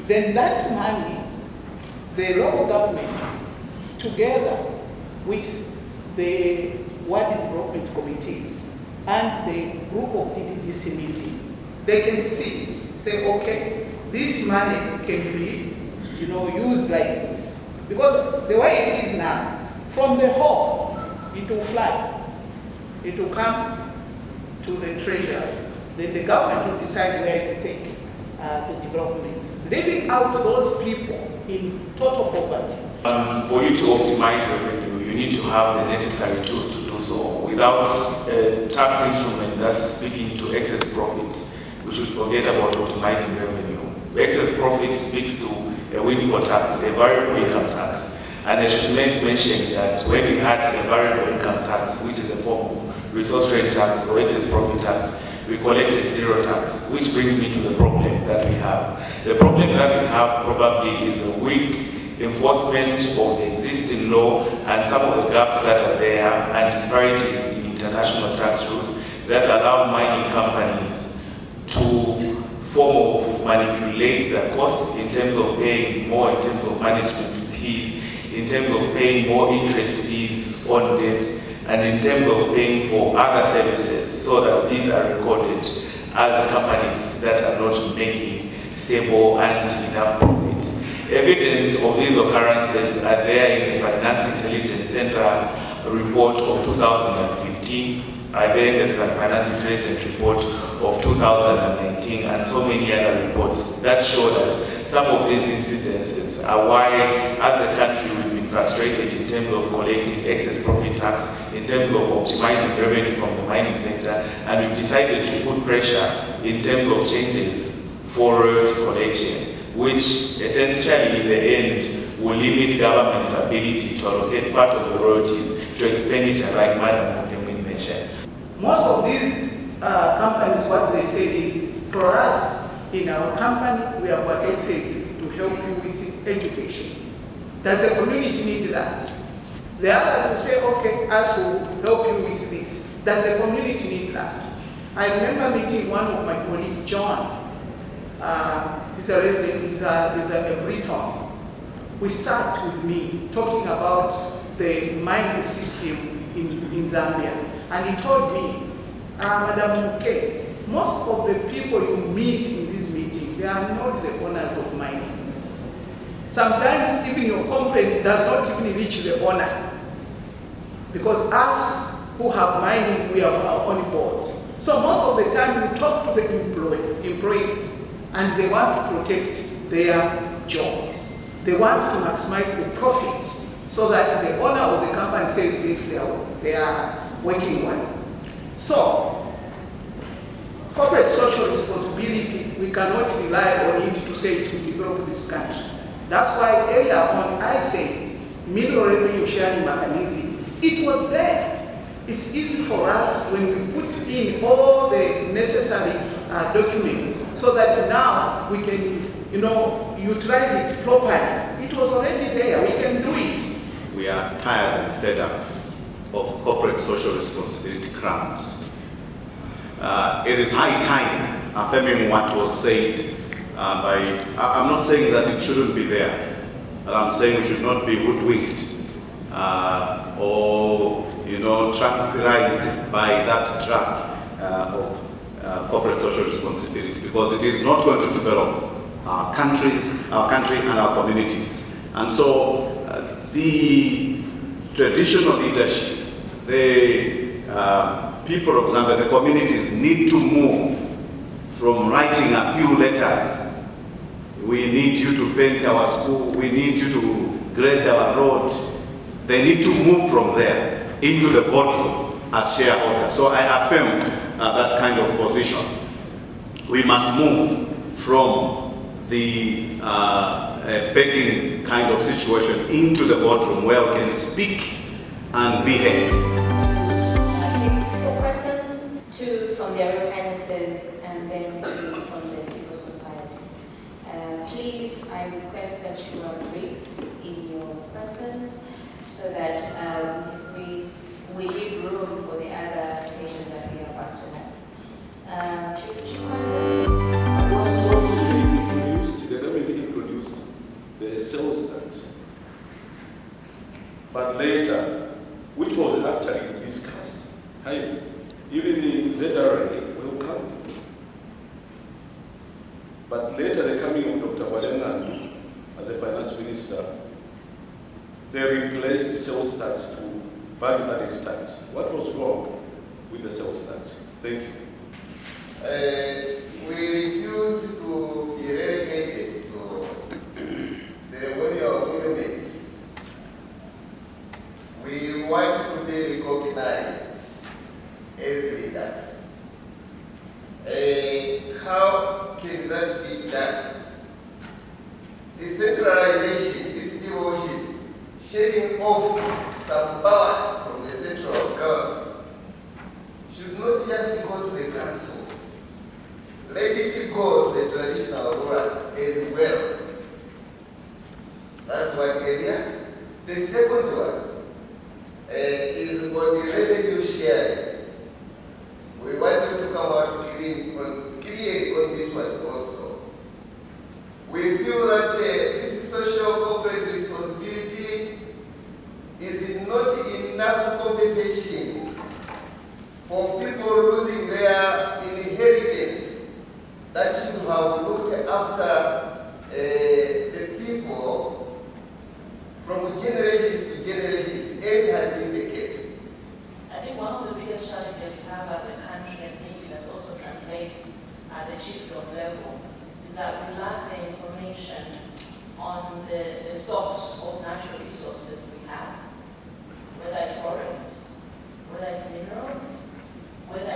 then that money, the local government, together with the ward development committees and the group of EDDC meeting, they can sit, say, okay, this money can be, used like this. Because the way it is now, from the home, it will fly. It will come to the treasury. Then the government will decide where to take the development. Leaving out those people in total poverty. For you to optimize revenue, you need to have the necessary tools to do so. Without a tax instrument that's speaking to excess profits, we should forget about optimizing revenue. Excess profits speaks to a windfall tax, a variable income tax. And I should mention that when we had a variable income tax, which is a form of resource rate tax or excess profit tax, we collected zero tax, which brings me to the problem that we have. The problem that we have probably is a weak enforcement of the existing law and some of the gaps that are there and disparities in international tax rules that allow mining companies to form of manipulate the costs in terms of paying more in terms of management fees, in terms of paying more interest fees on debt, and in terms of paying for other services so that these are recorded as companies that are not making stable and enough profits. Evidence of these occurrences are there in the Finance Intelligence Center report of 2015, are there in the Finance Intelligence report of 2019, and so many other reports that show that some of these incidences are why, as a country, we've been frustrated in terms of collecting excess profit tax, in terms of optimizing revenue from the mining sector, and we've decided to put pressure in terms of changes for royalty collection, which essentially in the end will limit government's ability to allocate part of the royalties to expenditure like Madam Mukemini mentioned. Most of these companies, what they say is, for us, in our company, we have adopted to help you with education. Does the community need that? The others will say, okay, us will help you with this. Does the community need that? I remember meeting one of my colleagues, John. He's a resident, he's a Briton. We sat with me talking about the mining system in Zambia. And he told me, Madam Muke, most of the people you meet in this meeting, they are not the owners of mining. Sometimes even your complaint does not even reach the owner. Because us who have mining, we have our own board. So most of the time you talk to the employees and they want to protect their job. They want to maximize the profit so that the owner of the company says, yes, they are working well. So, corporate social responsibility, we cannot rely on it to say it will develop this country. That's why earlier on I said, mineral revenue sharing mechanism, it was there. It's easy for us when we put in all the necessary documents so that now we can, utilize it properly. It was already there, we can do it. We are tired and fed up of corporate social responsibility crumbs. It is high time, affirming what was said I'm not saying that it shouldn't be there, but I'm saying we should not be hoodwinked or tranquilized by that track of corporate social responsibility, because it is not going to develop our country and our communities. And so the traditional leadership, the people of Zambia, the communities need to move from writing appeal letters. We need you to paint our school, we need you to grade our road. They need to move from there into the boardroom as shareholders. So I affirm that kind of position. We must move from the begging kind of situation into the boardroom where we can speak and be heard. I take 4 questions, 2 from their Royal Highnesses and then 2 from the civil society. Please, I request that you are brief in your questions so that we leave room for the other sessions that we are about to have. Chief Chikwango. The government introduced the sales tax, but later, which was actually discussed, even the ZRA welcomed it. But later, the coming of Dr. Walengan as a finance minister, they replaced the sales tax to value-added tax. What was wrong with the sales tax? Thank you. We refuse to be relegated to ceremonial monuments. We want to be recognized as leaders. How can that be done? Decentralization, this devotion, shedding off some powers from the central government should not just go to the council. Let it go to the traditional rulers as well. That's one area. The second one is on the revenue sharing. We want you to come out clear on this one also. We feel that this social corporate responsibility is not enough compensation for people losing their inheritance that should have looked after the people from generations to generations, as has been the case. I think one of the biggest challenges we have as a country, and maybe that also translates at the chiefdom level, is that we lack the information on the stocks of natural resources we have, whether it's forests, whether it's minerals, whether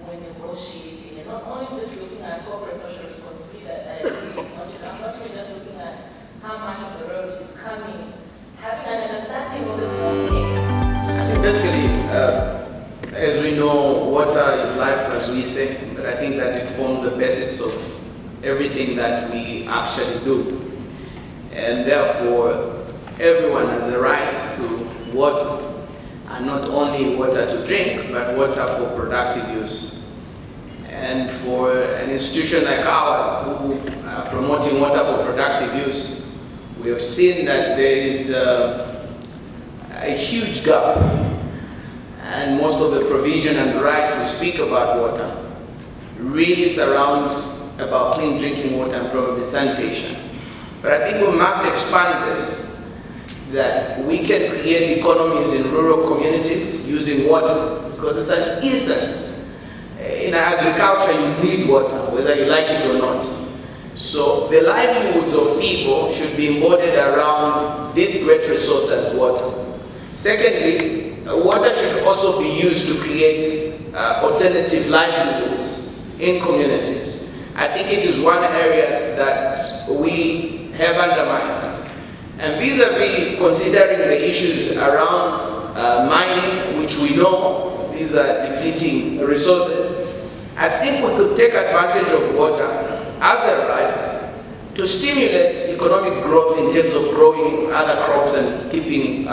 when negotiating, and not only just looking at corporate social responsibility, that I agree is not enough, not even just looking at how much of the road is coming, having an understanding of the full case. I think basically, as we know, water is life, as we say, but I think that it forms the basis of everything that we actually do. And therefore, everyone has a right to water, and not only water to drink, but water for productive use. And for an institution like ours, who are promoting water for productive use, we have seen that there is a huge gap, and most of the provision and rights we speak about water really surround about clean drinking water and probably sanitation. But I think we must expand this, that we can create economies in rural communities using water, because it's an essence. In agriculture, you need water, whether you like it or not. So the livelihoods of people should be embodied around this great resource as water. Secondly, water should also be used to create alternative livelihoods in communities. I think it is one area that we have undermined. And vis-a-vis considering the issues around mining, which we know these are depleting resources, I think we could take advantage of water as a right to stimulate economic growth in terms of growing other crops and keeping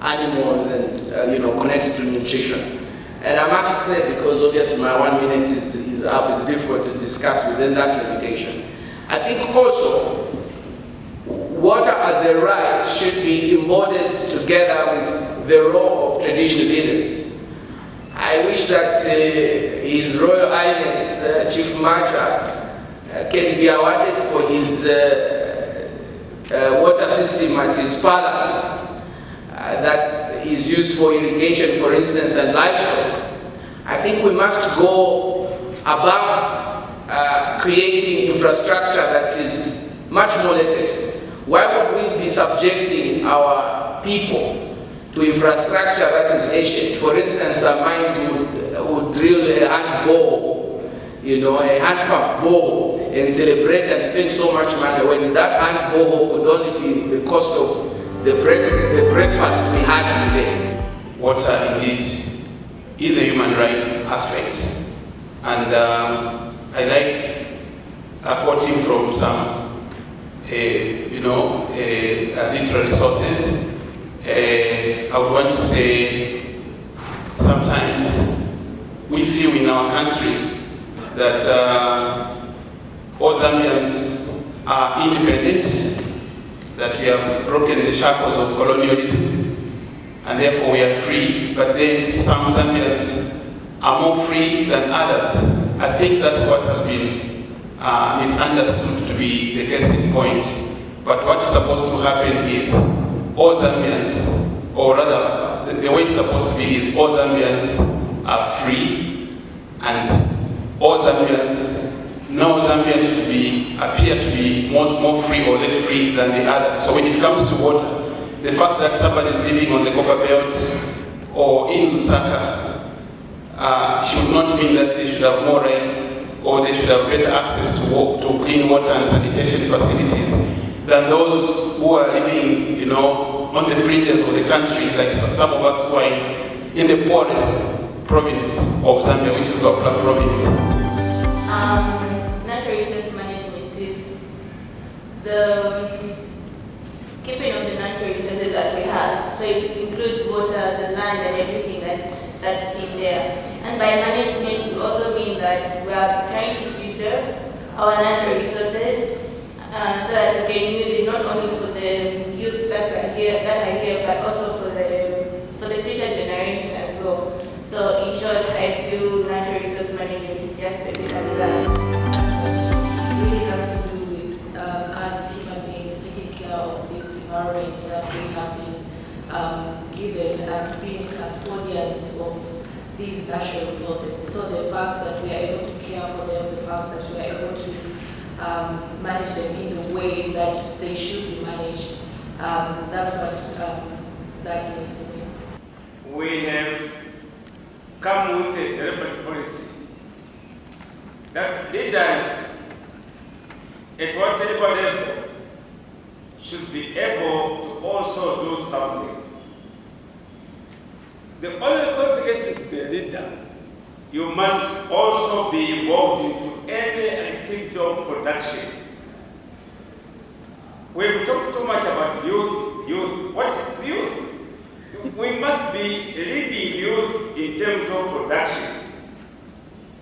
animals and connected to nutrition. And I must say, because obviously my 1 minute is up, it's difficult to discuss within that limitation. I think also water as a right should be embodied together with the role of traditional leaders. I wish that His Royal Highness Chief Macha can be awarded for his water system at his palace that is used for irrigation, for instance, and livestock. I think we must go above creating infrastructure that is much more latest. Why would we be subjecting our people to infrastructure that is ancient? For instance, some mines would drill a hand bore, a hand pump bore, and celebrate and spend so much money when that hand bore could only be the cost of the breakfast we had today. Water indeed is a human right aspect. And I like quoting from some, literary sources. I would want to say sometimes we feel in our country that all Zambians are independent, that we have broken the shackles of colonialism, and therefore we are free, but then some Zambians are more free than others. I think that's what has been misunderstood to be the case in point. But what's supposed to happen is all Zambians, or rather, the way it's supposed to be is all Zambians are free, and all Zambians, no Zambian should appear to be more free or less free than the other. So when it comes to water, the fact that somebody is living on the Copper Belt or in Lusaka should not mean that they should have more rights or they should have better access to clean water and sanitation facilities than those who are living, on the fringes of the country, like some of us who are in the poorest province of Zambia, which is Gapula province. Natural resource management is the keeping of the natural resources that we have. So it includes water, the land, and everything that's in there. And by management, we also mean that we are trying to preserve our natural resources so that we can use it not only for the youth that are here, but also for the future generation as well. So in short, I feel natural resource management is just basically that. It really has to do with us human beings taking care of this environment that we have been given and being custodians of these natural resources. So the fact that we are able to care for them, the fact that we are able to manage them in the way that they should be managed, that's what that means to me. We have come with a deliberate policy that leaders at whatever level should be able to also do something. The only qualification to be a leader, you must also be involved into any activity of production. We've talked too much about youth. What is youth? We must be leading youth in terms of production.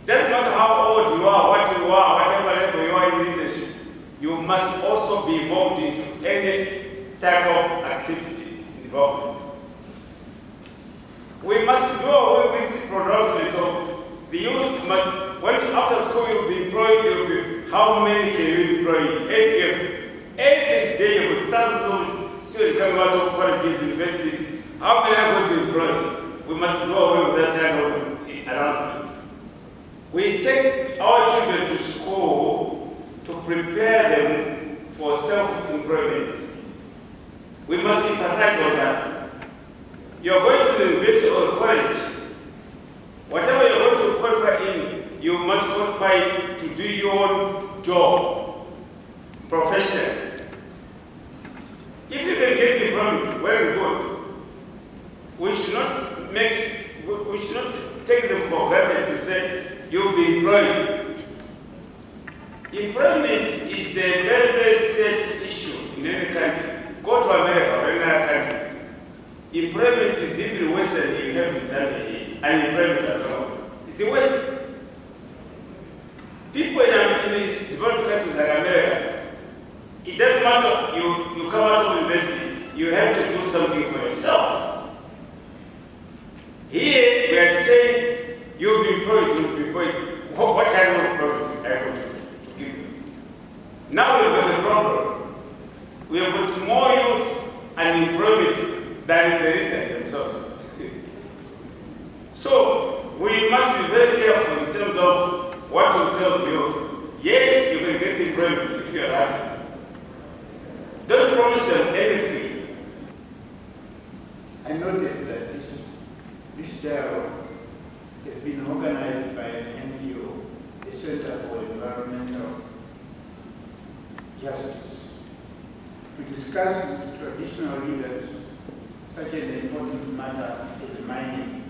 Doesn't matter how old you are, what you are, whatever level you are in leadership, you must also be involved into any type of activity involvement. We must do away with the pronouncement of the youth must, when after school you'll be employed, how many can you employ? Every day with thousands of students coming out of colleges, universities, how many are going to employ? We must do away with that kind of announcement. We take our children to school to prepare them for self-employment. We must emphasize on that. You're going to the university or college, whatever you're going to qualify in, you must qualify to do your job, profession. If you can get employment, very good. We should not take them for granted to say you'll be employed. Employment is a very, very serious issue in any country. Go to America or any other country. Employment is even worse than you have in Zambia. Unemployment at all. It's the worst. People in the developed countries like America, it doesn't matter, you come out of university, you have to do something for yourself. Here, we are saying, you'll be employed. What kind of employment are you going to give you? Now we've got a problem. We have got more youth unemployment than the leaders themselves. So, we must be very careful in terms of what we tell the youth. Yes, you can get employment if you're lucky. Don't promise them anything. I noted that this dialogue has been organized by an NGO, the Center for Environmental Justice, to discuss with traditional leaders such an important matter as mining.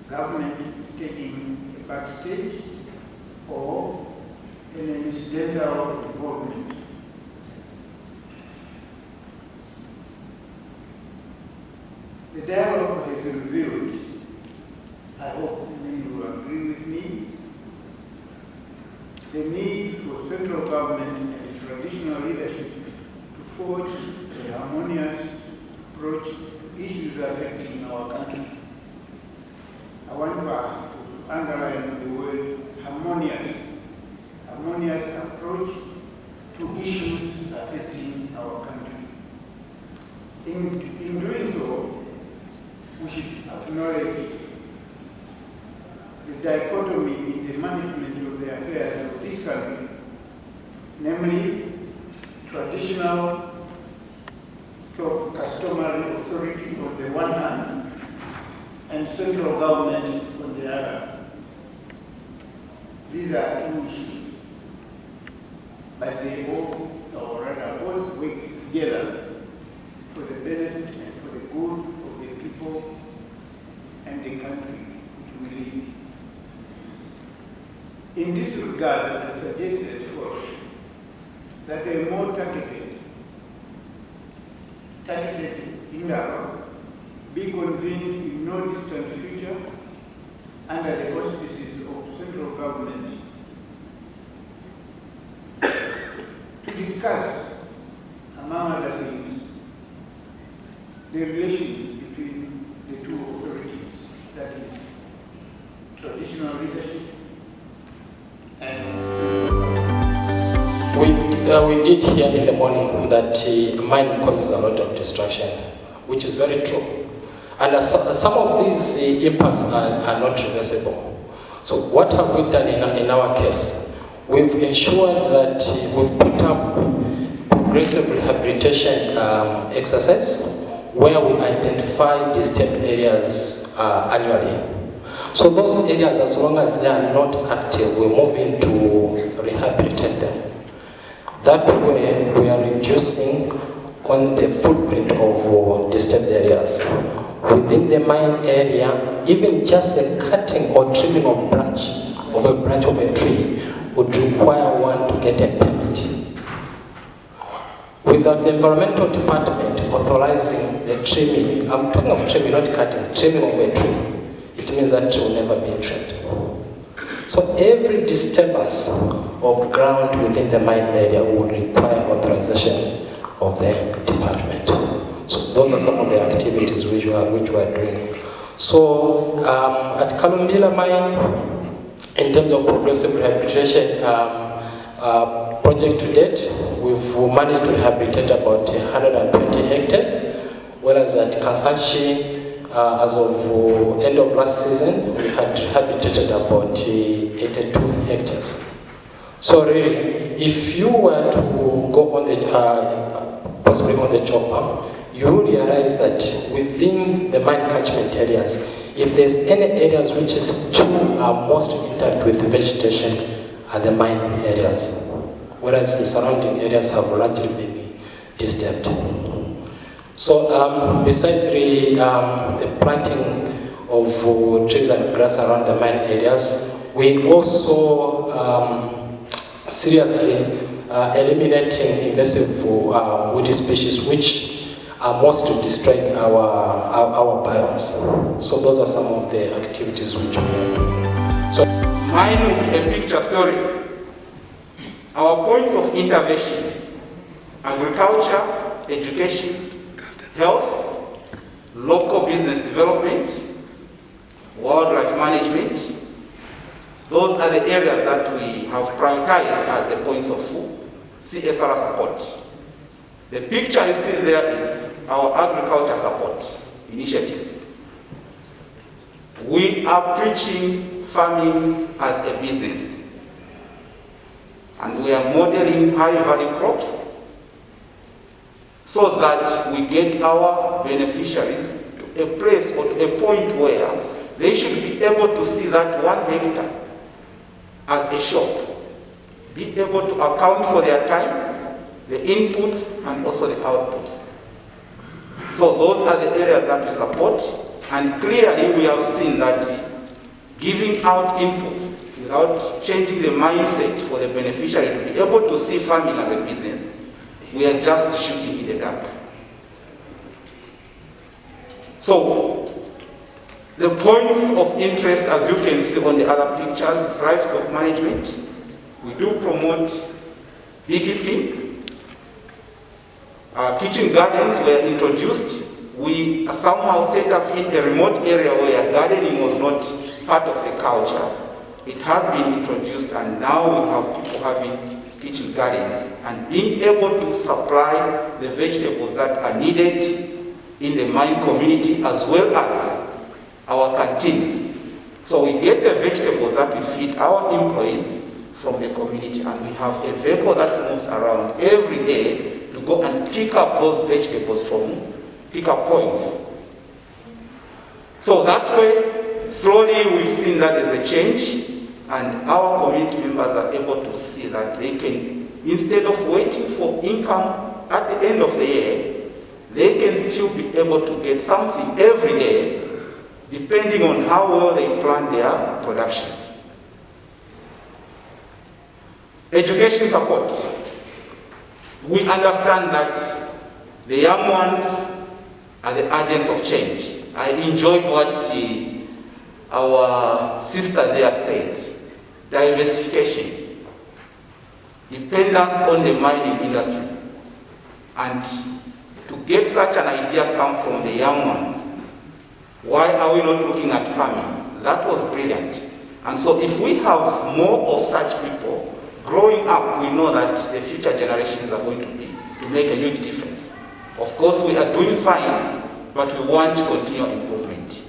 Government is taking a backstage or an incidental involvement. The dialogue has revealed, I hope many will agree with me, the need for central government and traditional leadership to forge a harmonious approach to issues affecting our country. I want to underline the word harmonious. Harmonious approach to issues affecting our country. In doing so, we should acknowledge the dichotomy in the management of the affairs of this country, namely traditional customary authority on the one hand and central government on the other. These are two issues, but they all, or rather both, work together for the benefit and for the good of the people and the country which we live. In this regard, I suggest as follows, that a more targeted dialogue be convened in no distant future under the auspices of central government to discuss, among other things, the relations between the two authorities, that is, traditional leadership and we did hear in the morning that mining causes a lot of destruction, which is very true. And some of these impacts are not reversible. So what have we done in our case? We've ensured that we've put up progressive rehabilitation exercise where we identify disturbed areas annually. So those areas, as long as they are not active, we move in to rehabilitate them. That way, we are reducing on the footprint of disturbed areas. Within the mine area, even just the cutting or trimming of a branch of a tree would require one to get a permit. Without the environmental department authorizing the trimming, I'm talking of trimming, not cutting, trimming of a tree, it means that tree will never be trimmed. So every disturbance of ground within the mine area will require authorization of the department. So those are some of the activities which we are doing. So at Kalumbila mine, in terms of progressive rehabilitation project to date, we've managed to rehabilitate about 120 hectares, whereas at Kansanshi, as of end of last season, we had rehabilitated about 82 hectares. So really, if you were to go on the, possibly on the chopper, you will realize that within the mine catchment areas, if there's any areas which is most intact with vegetation are the mine areas, whereas the surrounding areas have largely been disturbed. So besides the planting of trees and grass around the mine areas, we also seriously eliminating invasive woody species which are mostly destroying our biomes. So those are some of the activities which we are doing. So mine will be a picture story. Our points of intervention: agriculture, education, health, local business development, wildlife management. Those are the areas that we have prioritized as the points of CSR support. The picture you see there is our agriculture support initiatives. We are preaching farming as a business, and we are modeling high-value crops so that we get our beneficiaries to a place or to a point where they should be able to see that 1 hectare as a shop, be able to account for their time, the inputs and also the outputs. So those are the areas that we support, and clearly we have seen that giving out inputs without changing the mindset for the beneficiary to be able to see farming as a business, we are just shooting in the dark. So the points of interest, as you can see on the other pictures, is livestock management. We do promote beekeeping. Kitchen gardens were introduced. We somehow set up in a remote area where gardening was not part of the culture. It has been introduced, and now we have people having kitchen gardens and being able to supply the vegetables that are needed in the mine community as well as our canteens. So we get the vegetables that we feed our employees from the community, and we have a vehicle that moves around every day to go and pick up those vegetables from pick-up points. So that way, slowly we've seen that there's a change, and our community members are able to see that they can, instead of waiting for income at the end of the year, they can still be able to get something every day, depending on how well they plan their production. Education support. We understand that the young ones are the agents of change. I enjoyed what our sister there said. Diversification, dependence on the mining industry, and to get such an idea come from the young ones. Why are we not looking at farming? That was brilliant. And so if we have more of such people growing up, we know that the future generations are going to make a huge difference. Of course, we are doing fine, but we want to continue improvement.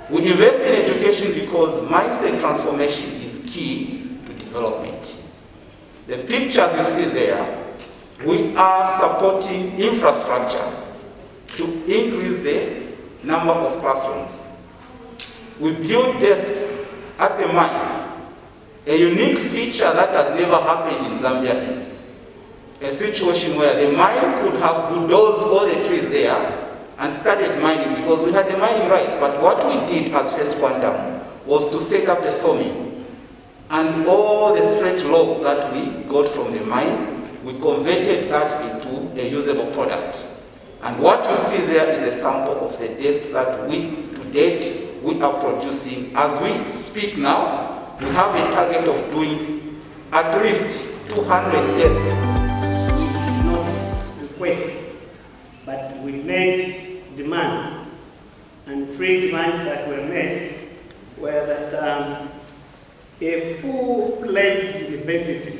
We invest in education because mindset transformation is key to development. The pictures you see there, we are supporting infrastructure to increase the number of classrooms. we build desks at the mine. A unique feature that has never happened in Zambia is a situation where the mine could have bulldozed all the trees there and started mining because we had the mining rights. But what we did as First Quantum was to set up a sawmill. And all the straight logs that we got from the mine, we converted that into a usable product. And what you see there is a sample of the desks that we, to date, we are producing. As we speak now, we have a target of doing at least 200 desks. We did not request, but we made demands. And 3 demands that were made were that a full-fledged university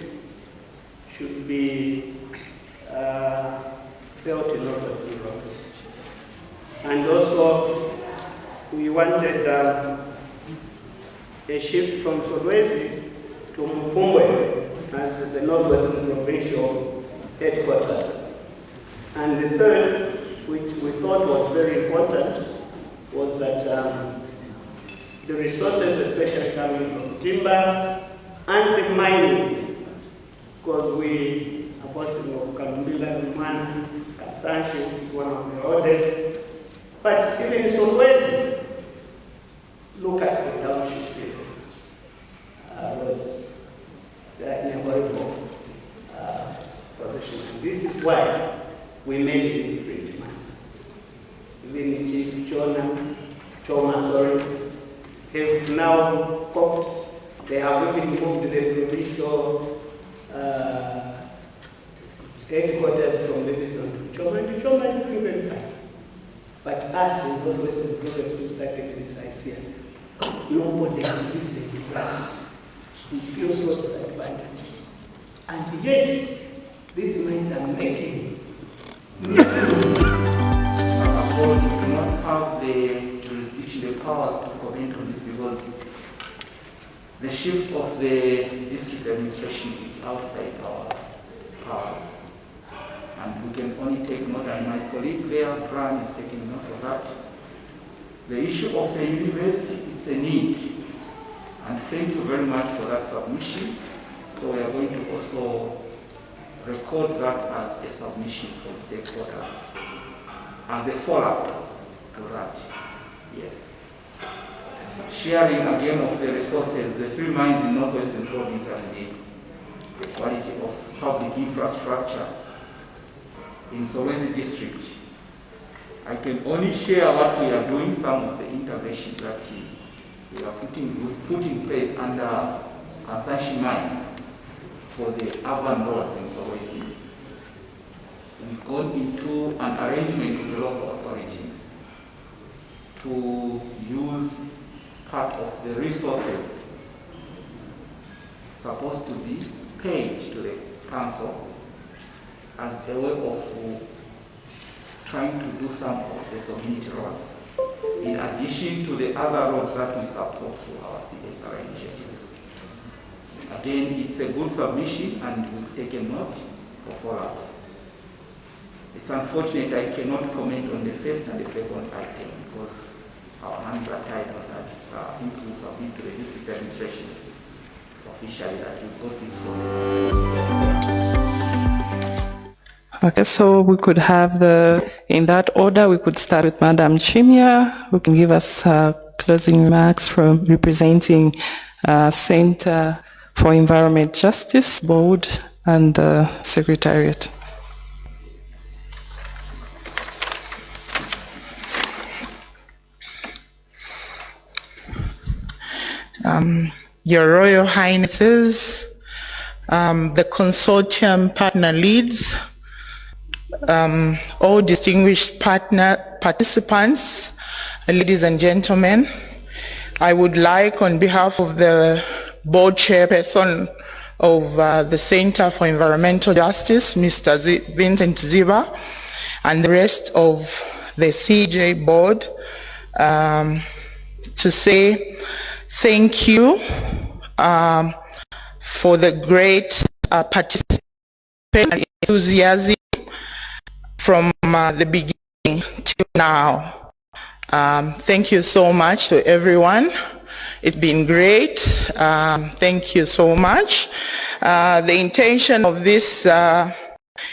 should be built in Northwestern province. And also, we wanted a shift from Solwezi to Mufumwe as the Northwestern provincial headquarters. And the third, which we thought was very important, was that the resources, especially coming from timber and the mining, because we are boasting of Kalumbila, Lumana, Kansanshi, which is one of the oldest. But even in some ways, look at the township roads. They are in a horrible position. And this is why we made these 3 demands. Even Chief Choma, have now coped. They have even moved the provincial headquarters from Livingston to Choma, and Choma is doing very fine. But us in Northwestern province, we started this idea. Nobody is listening to us. We feel so disadvantaged. And yet, these mines are making millions. We do not have the jurisdiction, the powers to comment on this because the shift of the district administration is outside our powers. And we can only take note, and my colleague there, Brian, is taking note of that. The issue of the university is a need. And thank you very much for that submission. So we are going to also record that as a submission from stakeholders, as a follow-up to that. Yes. Sharing again of the resources, the 3 mines in Northwestern Province and the quality of public infrastructure in Solwezi district. I can only share what we are doing, some of the interventions that we are we've put in place under Kansanshi mine for the urban roads in Solwezi. We've gone into an arrangement with the local authority to use part of the resources supposed to be paid to the council as a way of trying to do some of the community roads, in addition to the other roads that we support through our CSR initiative. Again, it's a good submission and we've taken note of follow-ups. It's unfortunate I cannot comment on the first and the second item because our hands are tied on that. It's I think we'll submit to the district administration officially that we got this from. Okay, so we could have in that order, we could start with Madam Chimia, who can give us closing remarks from representing Center for Environment Justice Board and the Secretariat. Your Royal Highnesses, the consortium partner leads, all distinguished participants, ladies and gentlemen, I would like on behalf of the board chairperson of the Center for Environmental Justice, Mr. Vincent Ziba, and the rest of the CEJ board to say thank you for the great participation and enthusiasm from the beginning till now. Thank you so much to everyone. It's been great. Thank you so much. The intention of this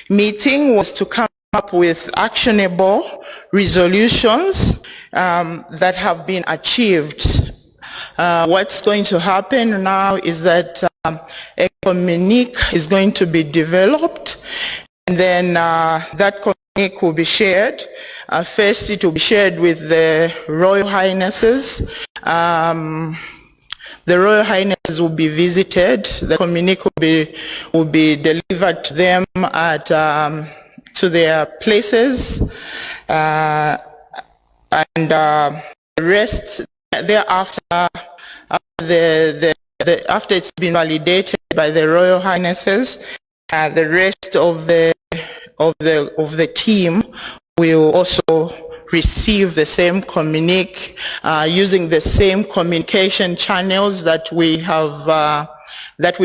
meeting was to come up with actionable resolutions that have been achieved. What's going to happen now is that a communique is going to be developed, and then that communique will be shared. First, it will be shared with the Royal Highnesses. The Royal Highnesses will be visited. The communique will be delivered to them at to their places, and the rest thereafter, after it's been validated by the Royal Highnesses, the rest of the team will also receive the same communique using the same communication channels that we've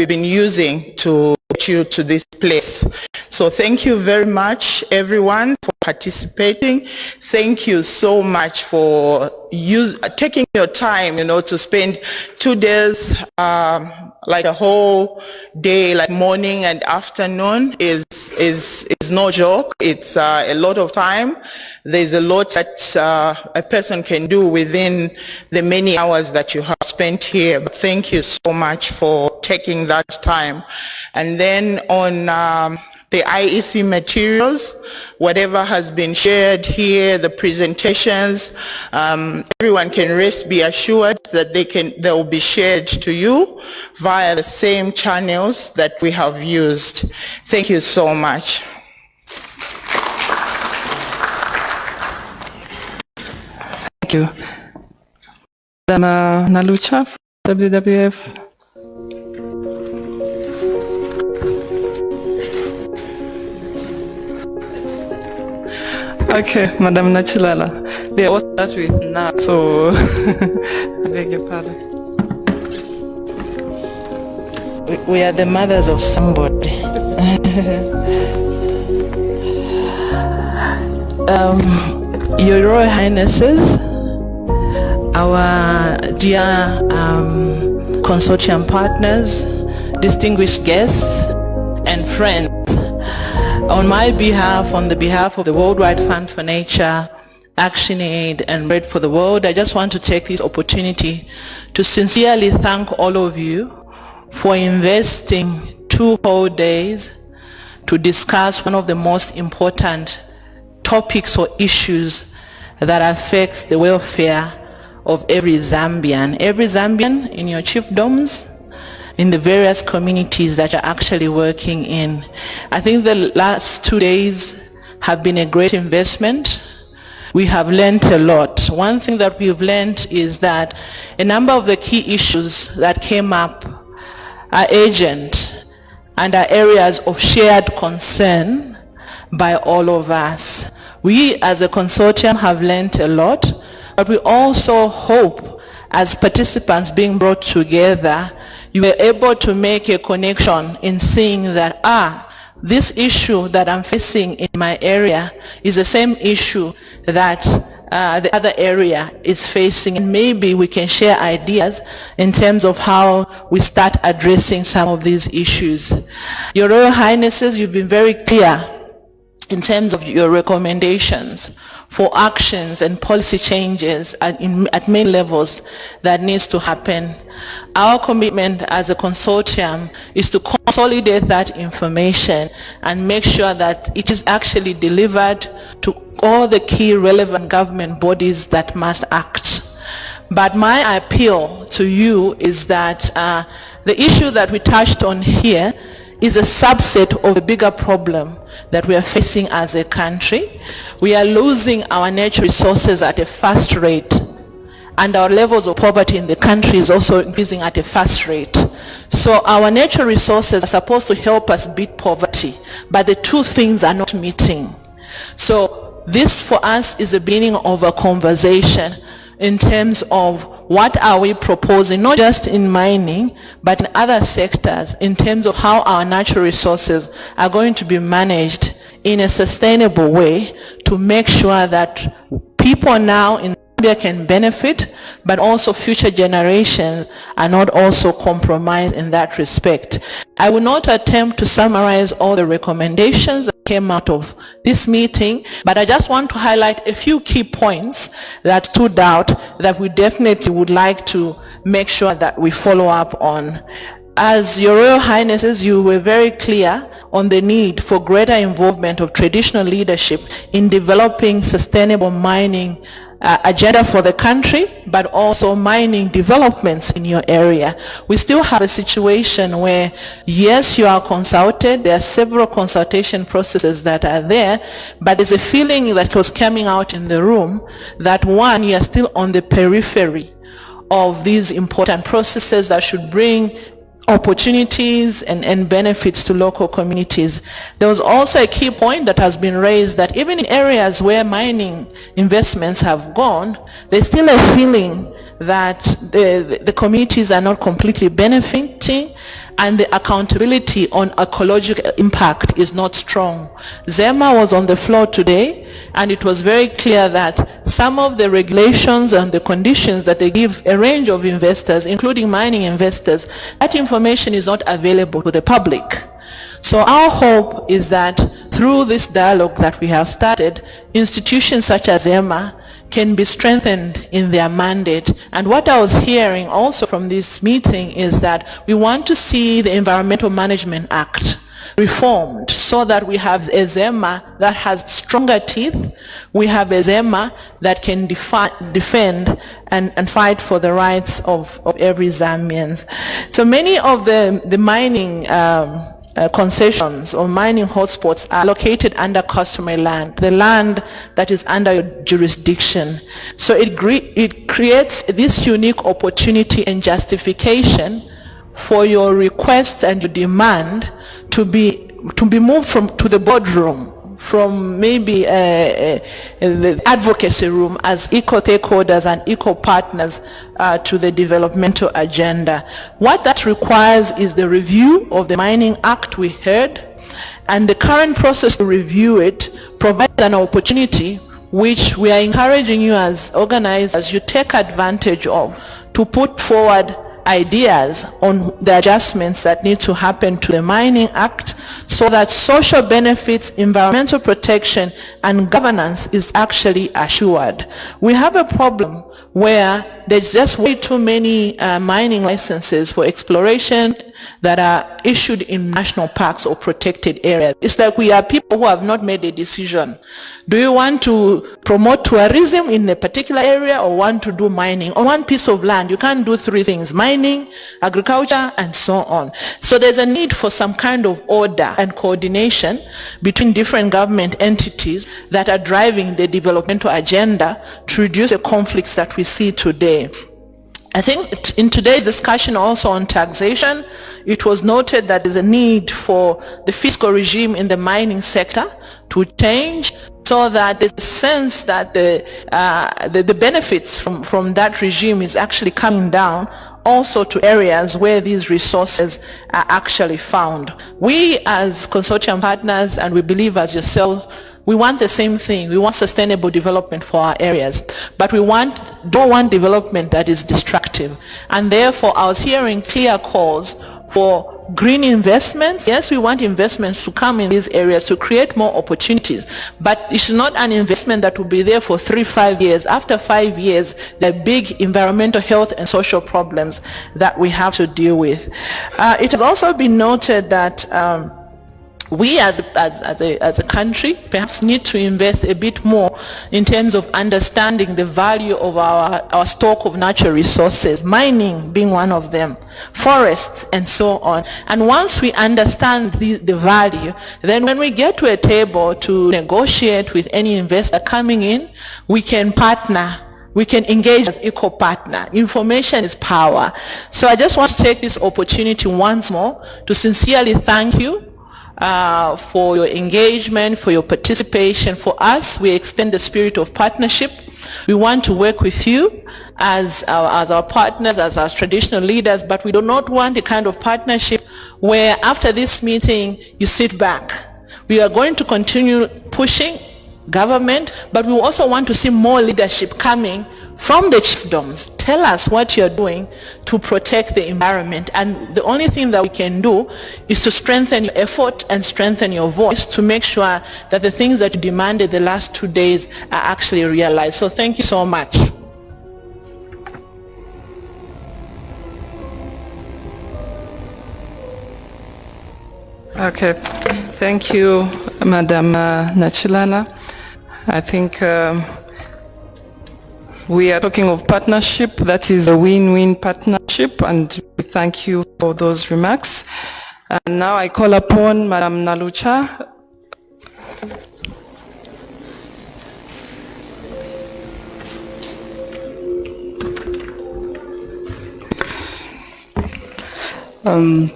been using to get you to this place. So thank you very much, everyone, for participating. Thank you so much for taking your time, to spend 2 days, like a whole day, like morning and afternoon is no joke. It's a lot of time. There's a lot that a person can do within the many hours that you have spent here. But thank you so much for taking that time. And then on the IEC materials, whatever has been shared here, the presentations, everyone can be assured that they will be shared to you via the same channels that we have used. Thank you so much. Thank you. Madam Nalucha, WWF. Okay, Madam Nachilala. They all start with Na, so I beg your pardon. We are the mothers of somebody. Your Royal Highnesses, our dear consortium partners, distinguished guests, and friends, on my behalf, on the behalf of the Worldwide Fund for Nature, ActionAid, and Bread for the World, I just want to take this opportunity to sincerely thank all of you for investing 2 whole days to discuss one of the most important topics or issues that affects the welfare of every Zambian in your chiefdoms, in the various communities that you're actually working in. I think the last 2 days have been a great investment. We have learned a lot. One thing that we've learned is that a number of the key issues that came up are urgent and are areas of shared concern by all of us. We as a consortium have learned a lot, but we also hope, as participants being brought together, you were able to make a connection in seeing that, this issue that I'm facing in my area is the same issue that the other area is facing, and maybe we can share ideas in terms of how we start addressing some of these issues. Your Royal Highnesses, you've been very clear in terms of your recommendations for actions and policy changes at many levels that needs to happen. Our commitment as a consortium is to consolidate that information and make sure that it is actually delivered to all the key relevant government bodies that must act. But my appeal to you is that the issue that we touched on here is a subset of a bigger problem that we are facing as a country. We are losing our natural resources at a fast rate, and our levels of poverty in the country is also increasing at a fast rate. So our natural resources are supposed to help us beat poverty, but the two things are not meeting. So this for us is the beginning of a conversation in terms of what are we proposing, not just in mining, but in other sectors, in terms of how our natural resources are going to be managed in a sustainable way to make sure that people now in Zambia can benefit, but also future generations are not also compromised in that respect. I will not attempt to summarize all the recommendations that came out of this meeting, but I just want to highlight a few key points that stood out that we definitely would like to make sure that we follow up on. As Your Royal Highnesses, you were very clear on the need for greater involvement of traditional leadership in developing sustainable mining agenda for the country, but also mining developments in your area. We still have a situation where, yes, you are consulted, there are several consultation processes that are there, but there's a feeling that was coming out in the room that, one, you are still on the periphery of these important processes that should bring opportunities and benefits to local communities. There was also a key point that has been raised that even in areas where mining investments have gone, there's still a feeling that the communities are not completely benefiting, and the accountability on ecological impact is not strong. ZEMA was on the floor today, and it was very clear that some of the regulations and the conditions that they give a range of investors, including mining investors, that information is not available to the public. So our hope is that through this dialogue that we have started, institutions such as ZEMA can be strengthened in their mandate. And what I was hearing also from this meeting is that we want to see the Environmental Management Act reformed so that we have a ZEMA that has stronger teeth. We have a ZEMA that can defend and fight for the rights of every Zambian. So many of the mining concessions or mining hotspots are located under customary land, the land that is under your jurisdiction. So it creates this unique opportunity and justification for your request and your demand to be moved to the boardroom, from maybe the advocacy room as equal stakeholders and equal partners to the developmental agenda. What that requires is the review of the Mining Act we heard, and the current process to review it provides an opportunity which we are encouraging you as organizers, you take advantage of to put forward ideas on the adjustments that need to happen to the Mining Act so that social benefits, environmental protection, and governance is actually assured. We have a problem where there's just way too many mining licenses for exploration that are issued in national parks or protected areas. It's like we are people who have not made a decision. Do you want to promote tourism in a particular area or want to do mining? On one piece of land, you can't do three things: mining, agriculture, and so on. So there's a need for some kind of order and coordination between different government entities that are driving the developmental agenda to reduce the conflicts that we see today. I think in today's discussion also on taxation, it was noted that there's a need for the fiscal regime in the mining sector to change so that there's a sense that the benefits from that regime is actually coming down also to areas where these resources are actually found. We as consortium partners, and we believe as yourself, we want the same thing. We want sustainable development for our areas, but we don't want development that is destructive. And therefore, I was hearing clear calls for green investments. Yes, we want investments to come in these areas to create more opportunities, but it's not an investment that will be there for 3-5 years. After 5 years, there are big environmental, health, and social problems that we have to deal with. It has also been noted that we as a country perhaps need to invest a bit more in terms of understanding the value of our stock of natural resources, mining being one of them, forests, and so on. And once we understand the value, then when we get to a table to negotiate with any investor coming in, we can partner. We can engage as equal partner. Information is power. So I just want to take this opportunity once more to sincerely thank you for your engagement, for your participation. For us, we extend the spirit of partnership. We want to work with you as our partners, as our traditional leaders, but we do not want the kind of partnership where after this meeting you sit back. We are going to continue pushing government, but we also want to see more leadership coming from the chiefdoms, tell us what you're doing to protect the environment. And the only thing that we can do is to strengthen your effort and strengthen your voice to make sure that the things that you demanded the last 2 days are actually realized. So thank you so much. Okay, thank you, Madam Nachilala. I think we are talking of partnership. That is a win-win partnership, and we thank you for those remarks. And now I call upon Madam Nalucha.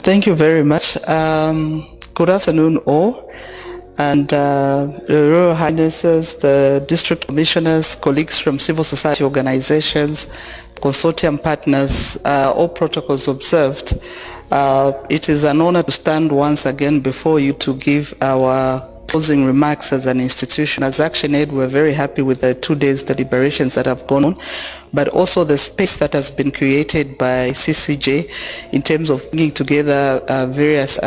Thank you very much. Good afternoon all, and the Royal Highnesses, the District Commissioners, colleagues from civil society organizations, consortium partners, all protocols observed. It is an honor to stand once again before you to give our closing remarks as an institution. As ActionAid, we're very happy with the 2 days deliberations that have gone on, but also the space that has been created by CCJ in terms of bringing together various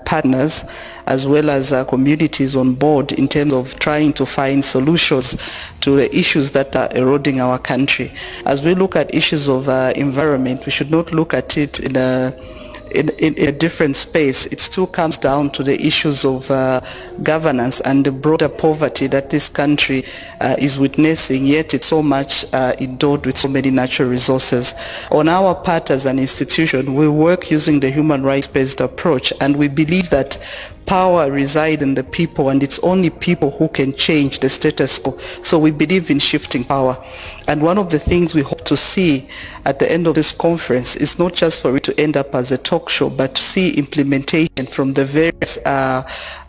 partners as well as communities on board in terms of trying to find solutions to the issues that are eroding our country. As we look at issues of environment, we should not look at it in a different space. It still comes down to the issues of governance and the broader poverty that this country is witnessing, yet it's so much endowed with so many natural resources. On our part as an institution, we work using the human rights-based approach, and we believe that power resides in the people, and it's only people who can change the status quo. So we believe in shifting power. And one of the things we hope to see at the end of this conference is not just for it to end up as a talk show, but to see implementation from the various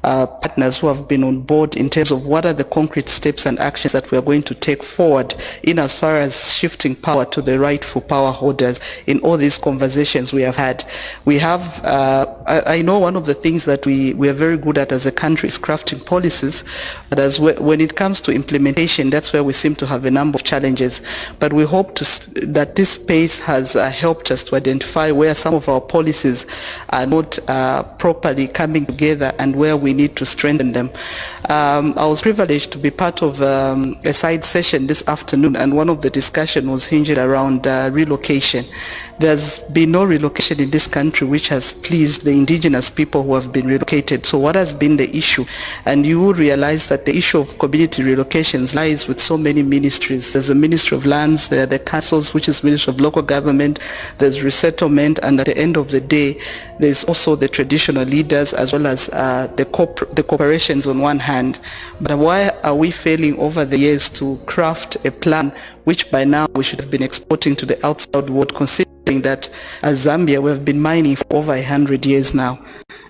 partners who have been on board in terms of what are the concrete steps and actions that we are going to take forward in as far as shifting power to the rightful power holders in all these conversations we have had. We have, I know one of the things that we are very good at as a country is crafting policies, but when it comes to implementation, that's where we seem to have a number of challenges. But we hope that this space has helped us to identify where some of our policies are not properly coming together and where we need to strengthen them. I was privileged to be part of a side session this afternoon, and one of the discussion was hinged around relocation. There's been no relocation in this country which has pleased the indigenous people who have been relocated. So what has been the issue? And you will realize that the issue of community relocations lies with so many ministries. There's a Ministry of Lands, there are the councils, which is Ministry of Local Government, there's resettlement, and at the end of the day, there's also the traditional leaders as well as the corporations on one hand. But why are we failing over the years to craft a plan which by now we should have been exporting to the outside world, considering that as Zambia we have been mining for over 100 years now,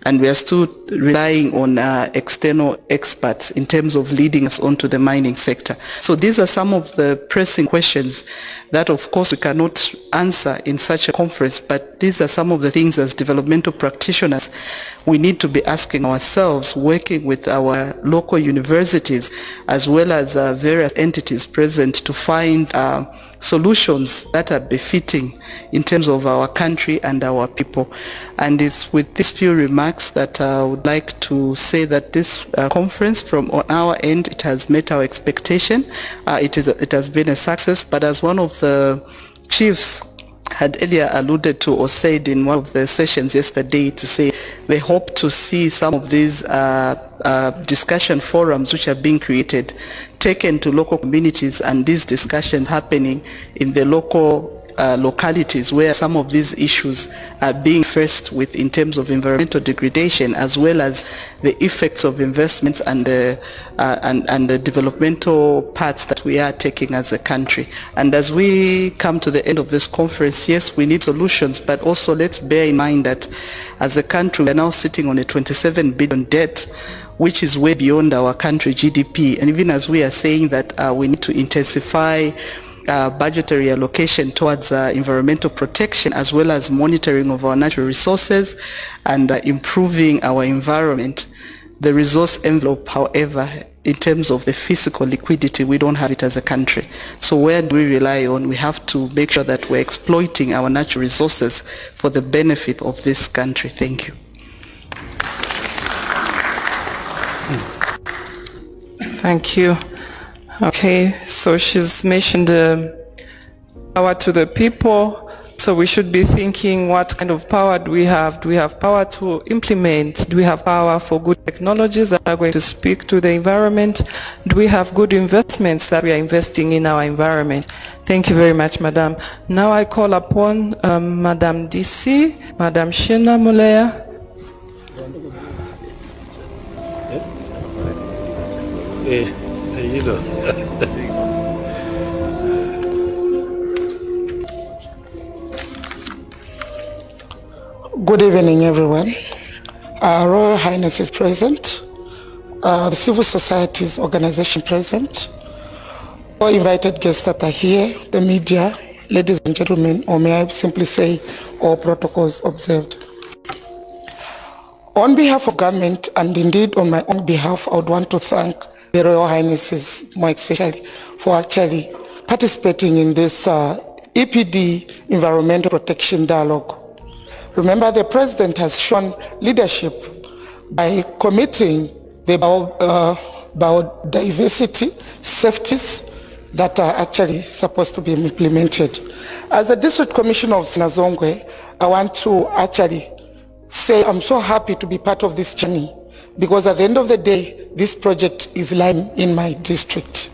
and we are still relying on external experts in terms of leading us onto the mining sector. So these are some of the pressing questions that of course we cannot answer in such a conference, but these are some of the things as developmental practitioners we need to be asking ourselves, working with our local universities as well as various entities present to find solutions that are befitting in terms of our country and our people. And it's with these few remarks that I would like to say that this conference, from on our end, it has met our expectation. It has been a success, but as one of the chiefs had earlier alluded to or said in one of the sessions yesterday, to say they hope to see some of these discussion forums which are being created taken to local communities, and these discussions happening in the local localities where some of these issues are being faced with in terms of environmental degradation, as well as the effects of investments and the developmental paths that we are taking as a country. And as we come to the end of this conference, yes, we need solutions, but also let's bear in mind that as a country we are now sitting on a 27 billion debt, which is way beyond our country GDP. And even as we are saying that we need to intensify budgetary allocation towards environmental protection as well as monitoring of our natural resources and improving our environment, the resource envelope, however, in terms of the physical liquidity, we don't have it as a country. So where do we rely on? We have to make sure that we're exploiting our natural resources for the benefit of this country. Thank you. Thank you. Okay, so she's mentioned power to the people. So we should be thinking, what kind of power do we have? Do we have power to implement? Do we have power for good technologies that are going to speak to the environment? Do we have good investments that we are investing in our environment? Thank you very much, Madam. Now I call upon Madam DC, Madam Shina Mulea. Good evening, everyone. Royal Highness is present, the civil society's organization present, all invited guests that are here, the media, ladies and gentlemen, or may I simply say, all protocols observed. On behalf of government, and indeed on my own behalf, I would want to thank the Royal Highnesses, more especially, for actually participating in this EPD Environmental Protection Dialogue. Remember, the President has shown leadership by committing the biodiversity safeties that are actually supposed to be implemented. As the District Commissioner of Sinazongwe, I want to actually say I'm so happy to be part of this journey, because at the end of the day, this project is lying in my district.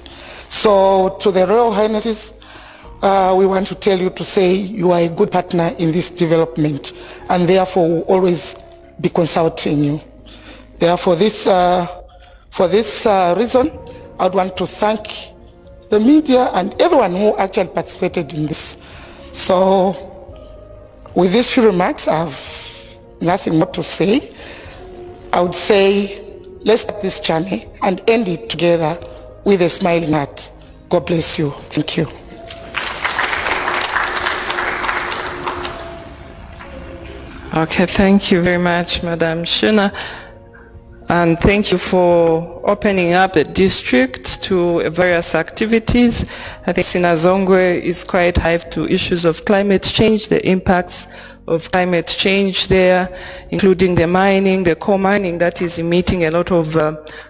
So to the Royal Highnesses, we want to tell you to say you are a good partner in this development, and therefore we'll always be consulting you. Therefore, for this reason, I would want to thank the media and everyone who actually participated in this. So with these few remarks, I have nothing more to say. I would say let's start this journey and end it together with a smiling heart. God bless you. Thank you. Okay, thank you very much, Madam Shina. And thank you for opening up the district to various activities. I think Sinazongwe is quite hive to issues of climate change, the impacts of climate change there, including the mining, the coal mining that is emitting a lot of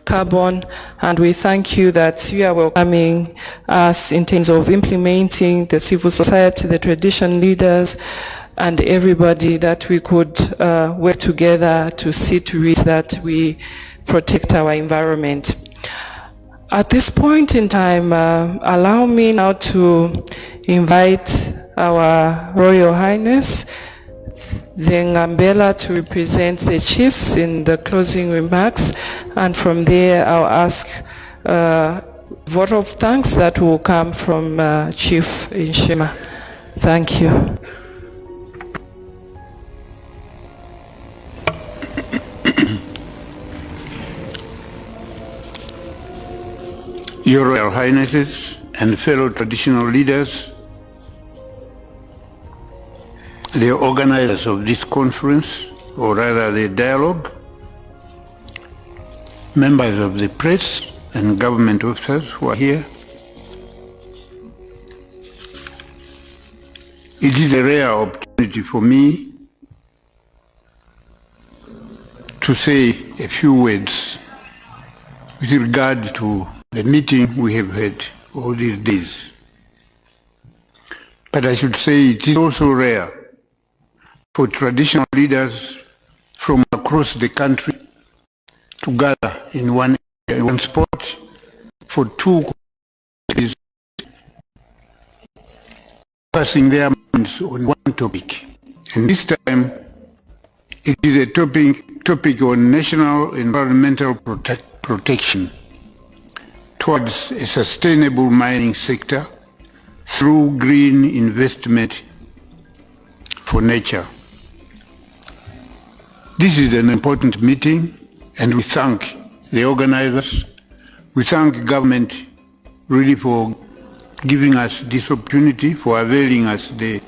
carbon. And we thank you that you are welcoming us in terms of implementing the civil society, the tradition leaders, and everybody, that we could work together to see to it that we protect our environment. At this point in time, allow me now to invite our Royal Highness, the Ngambela, to represent the chiefs in the closing remarks, and from there I'll ask a vote of thanks that will come from Chief Nshima. Thank you. Your Royal Highnesses and fellow traditional leaders, the organizers of this conference, or rather the dialogue, members of the press and government officers who are here. It is a rare opportunity for me to say a few words with regard to the meeting we have had all these days. But I should say it is also rare for traditional leaders from across the country to gather in one spot for 2 days, passing their minds on one topic. And this time, it is a topic on national environmental protection towards a sustainable mining sector through green investment for nature. This is an important meeting, and we thank the organizers. We thank government really for giving us this opportunity, for availing us the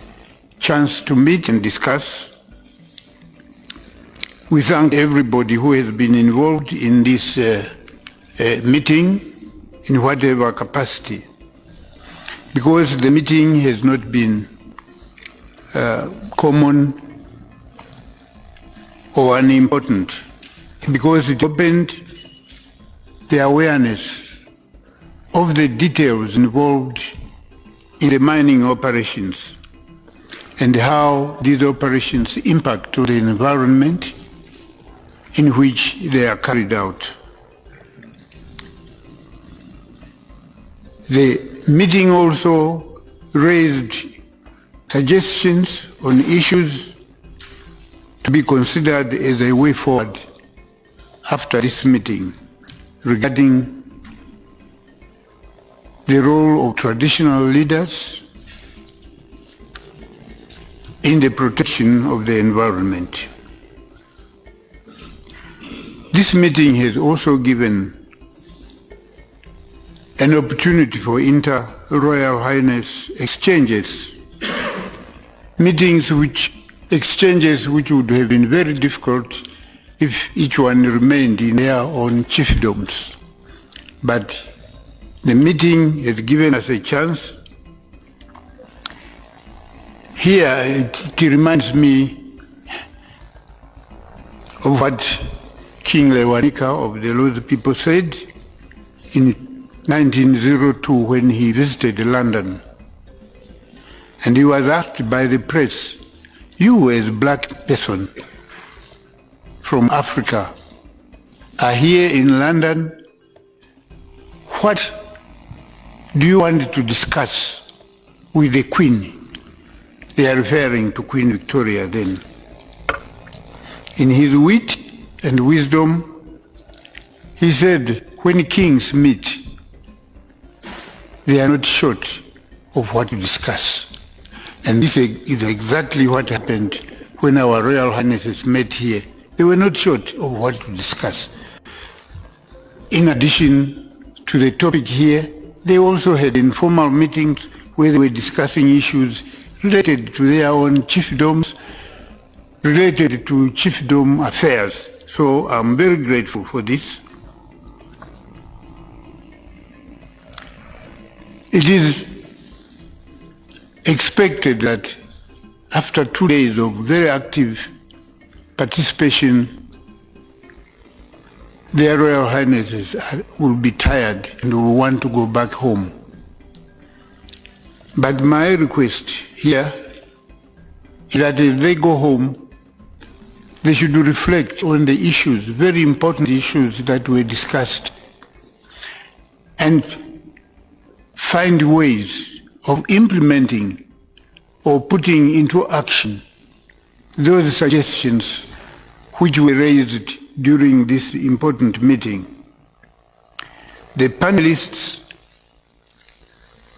chance to meet and discuss. We thank everybody who has been involved in this meeting in whatever capacity, because the meeting has not been common or unimportant, because it opened the awareness of the details involved in the mining operations and how these operations impact on the environment in which they are carried out. The meeting also raised suggestions on issues to be considered as a way forward after this meeting regarding the role of traditional leaders in the protection of the environment. This meeting has also given an opportunity for inter-Royal Highness exchanges, exchanges which would have been very difficult if each one remained in their own chiefdoms. But the meeting has given us a chance. Here it reminds me of what King Lewanika of the Lozi people said in 1902 when he visited London. And he was asked by the press, "You as a black person from Africa are here in London. What do you want to discuss with the Queen?" They are referring to Queen Victoria then. In his wit and wisdom, he said, when kings meet, they are not short of what to discuss. And this is exactly what happened when our Royal Highnesses met here. They were not short of what to discuss. In addition to the topic here, they also had informal meetings where they were discussing issues related to their own chiefdoms, related to chiefdom affairs. So I'm very grateful for this. It is expected that after 2 days of very active participation, their Royal Highnesses will be tired and will want to go back home. But my request here is that as they go home, they should reflect on the issues, very important issues that were discussed, and find ways of implementing or putting into action those suggestions which were raised during this important meeting. The panelists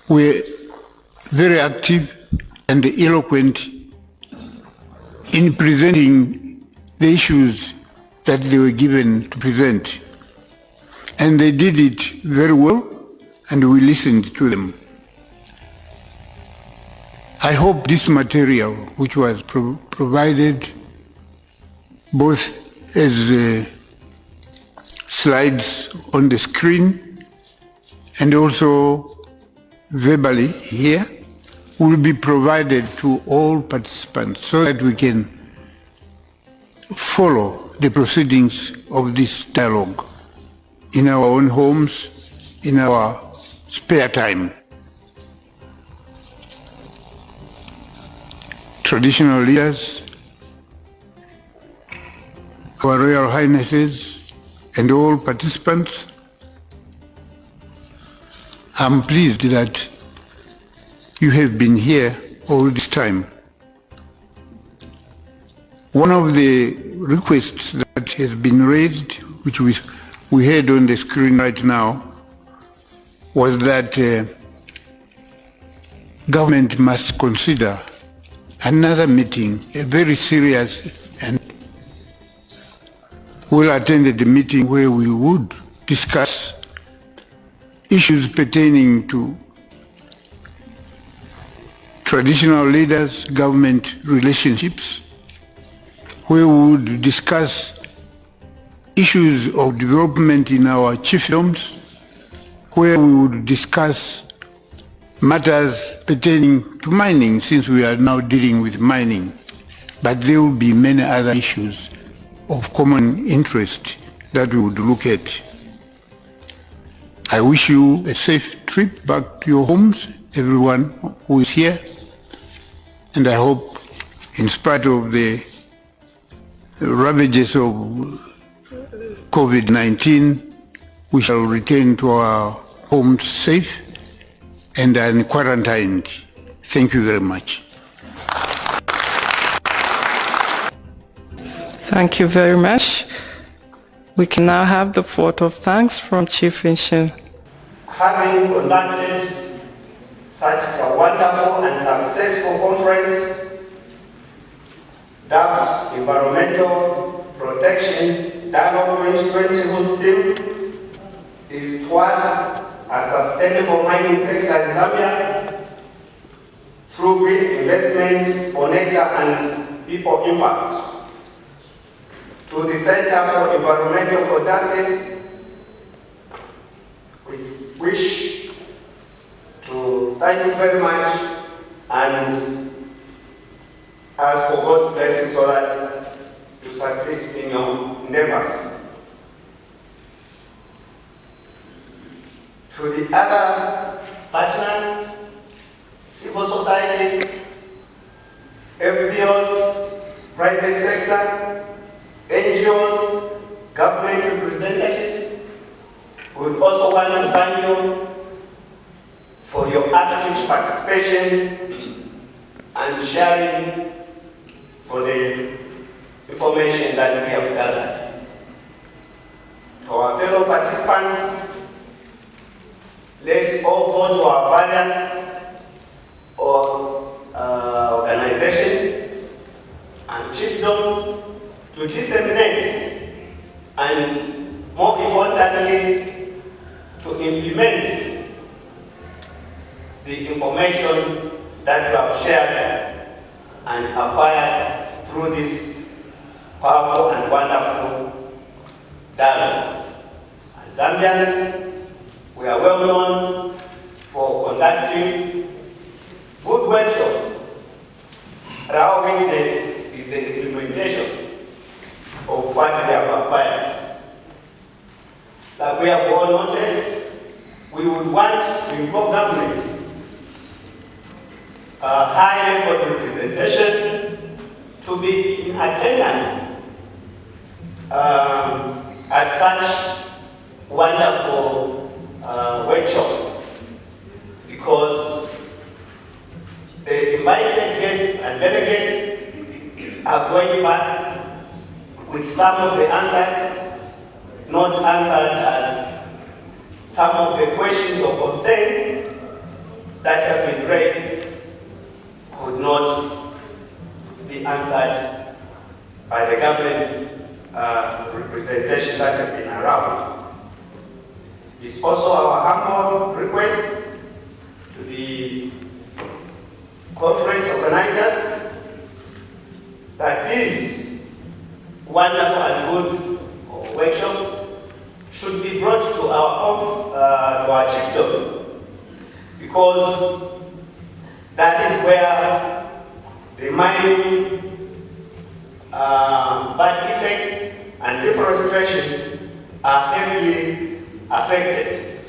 were very active and eloquent in presenting the issues that they were given to present. And they did it very well, and we listened to them. I hope this material, which was provided both as slides on the screen and also verbally here, will be provided to all participants so that we can follow the proceedings of this dialogue in our own homes, in our spare time. Traditional leaders, our Royal Highnesses, and all participants, I'm pleased that you have been here all this time. One of the requests that has been raised, which we had on the screen right now, was that government must consider another meeting, a very serious and well-attended meeting where we would discuss issues pertaining to traditional leaders, government relationships, where we would discuss issues of development in our chiefdoms, where we would discuss matters pertaining to mining, since we are now dealing with mining. But there will be many other issues of common interest that we would look at. I wish you a safe trip back to your homes, everyone who is here, and I hope, in spite of the ravages of COVID-19, we shall return to our homes safe and quarantined. Thank you very much. Thank you very much. We can now have the vote of thanks from Chief Vincent. Having conducted such a wonderful and successful conference, dubbed Environmental Protection Dialogue 2020, whose theme is towards a sustainable mining sector in Zambia through green investment for nature and people impact. To the Center for Environmental Justice, we wish to thank you very much and ask for God's blessing so that you succeed in your endeavors. To the other partners, civil societies, FBOs, private sector, NGOs, government representatives, we would also want to thank you for your active participation and sharing for the information that we have gathered. To our fellow participants, let's all go to our various organizations and chiefdoms to disseminate and, more importantly, to implement the information that you have shared and acquired through this powerful and wonderful dialogue. As Zambians, we are well known for conducting good workshops. Our weakness is the implementation of what we have acquired. Like we have all noted, we would want to involve government, a high-level representation to be in attendance at such wonderful workshops, because the invited guests and delegates are going back with some of the answers not answered, as some of the questions or concerns that have been raised could not be answered by the government representation that have been around. It's also our humble request to the conference organizers that these wonderful and good workshops should be brought to our chiefdoms, because that is where the mining, bad effects and deforestation are heavily affected.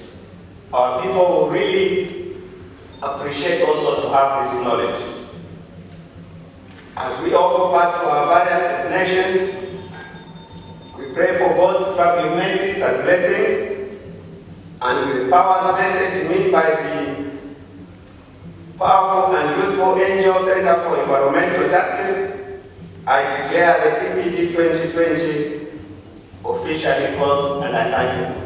Our people will really appreciate also to have this knowledge. As we all go back to our various destinations, we pray for God's traveling mercies and blessings, and with the powers vested in me by the powerful and useful Angel Center for Environmental Justice, I declare the EPD 2020 officially closed, and I thank you.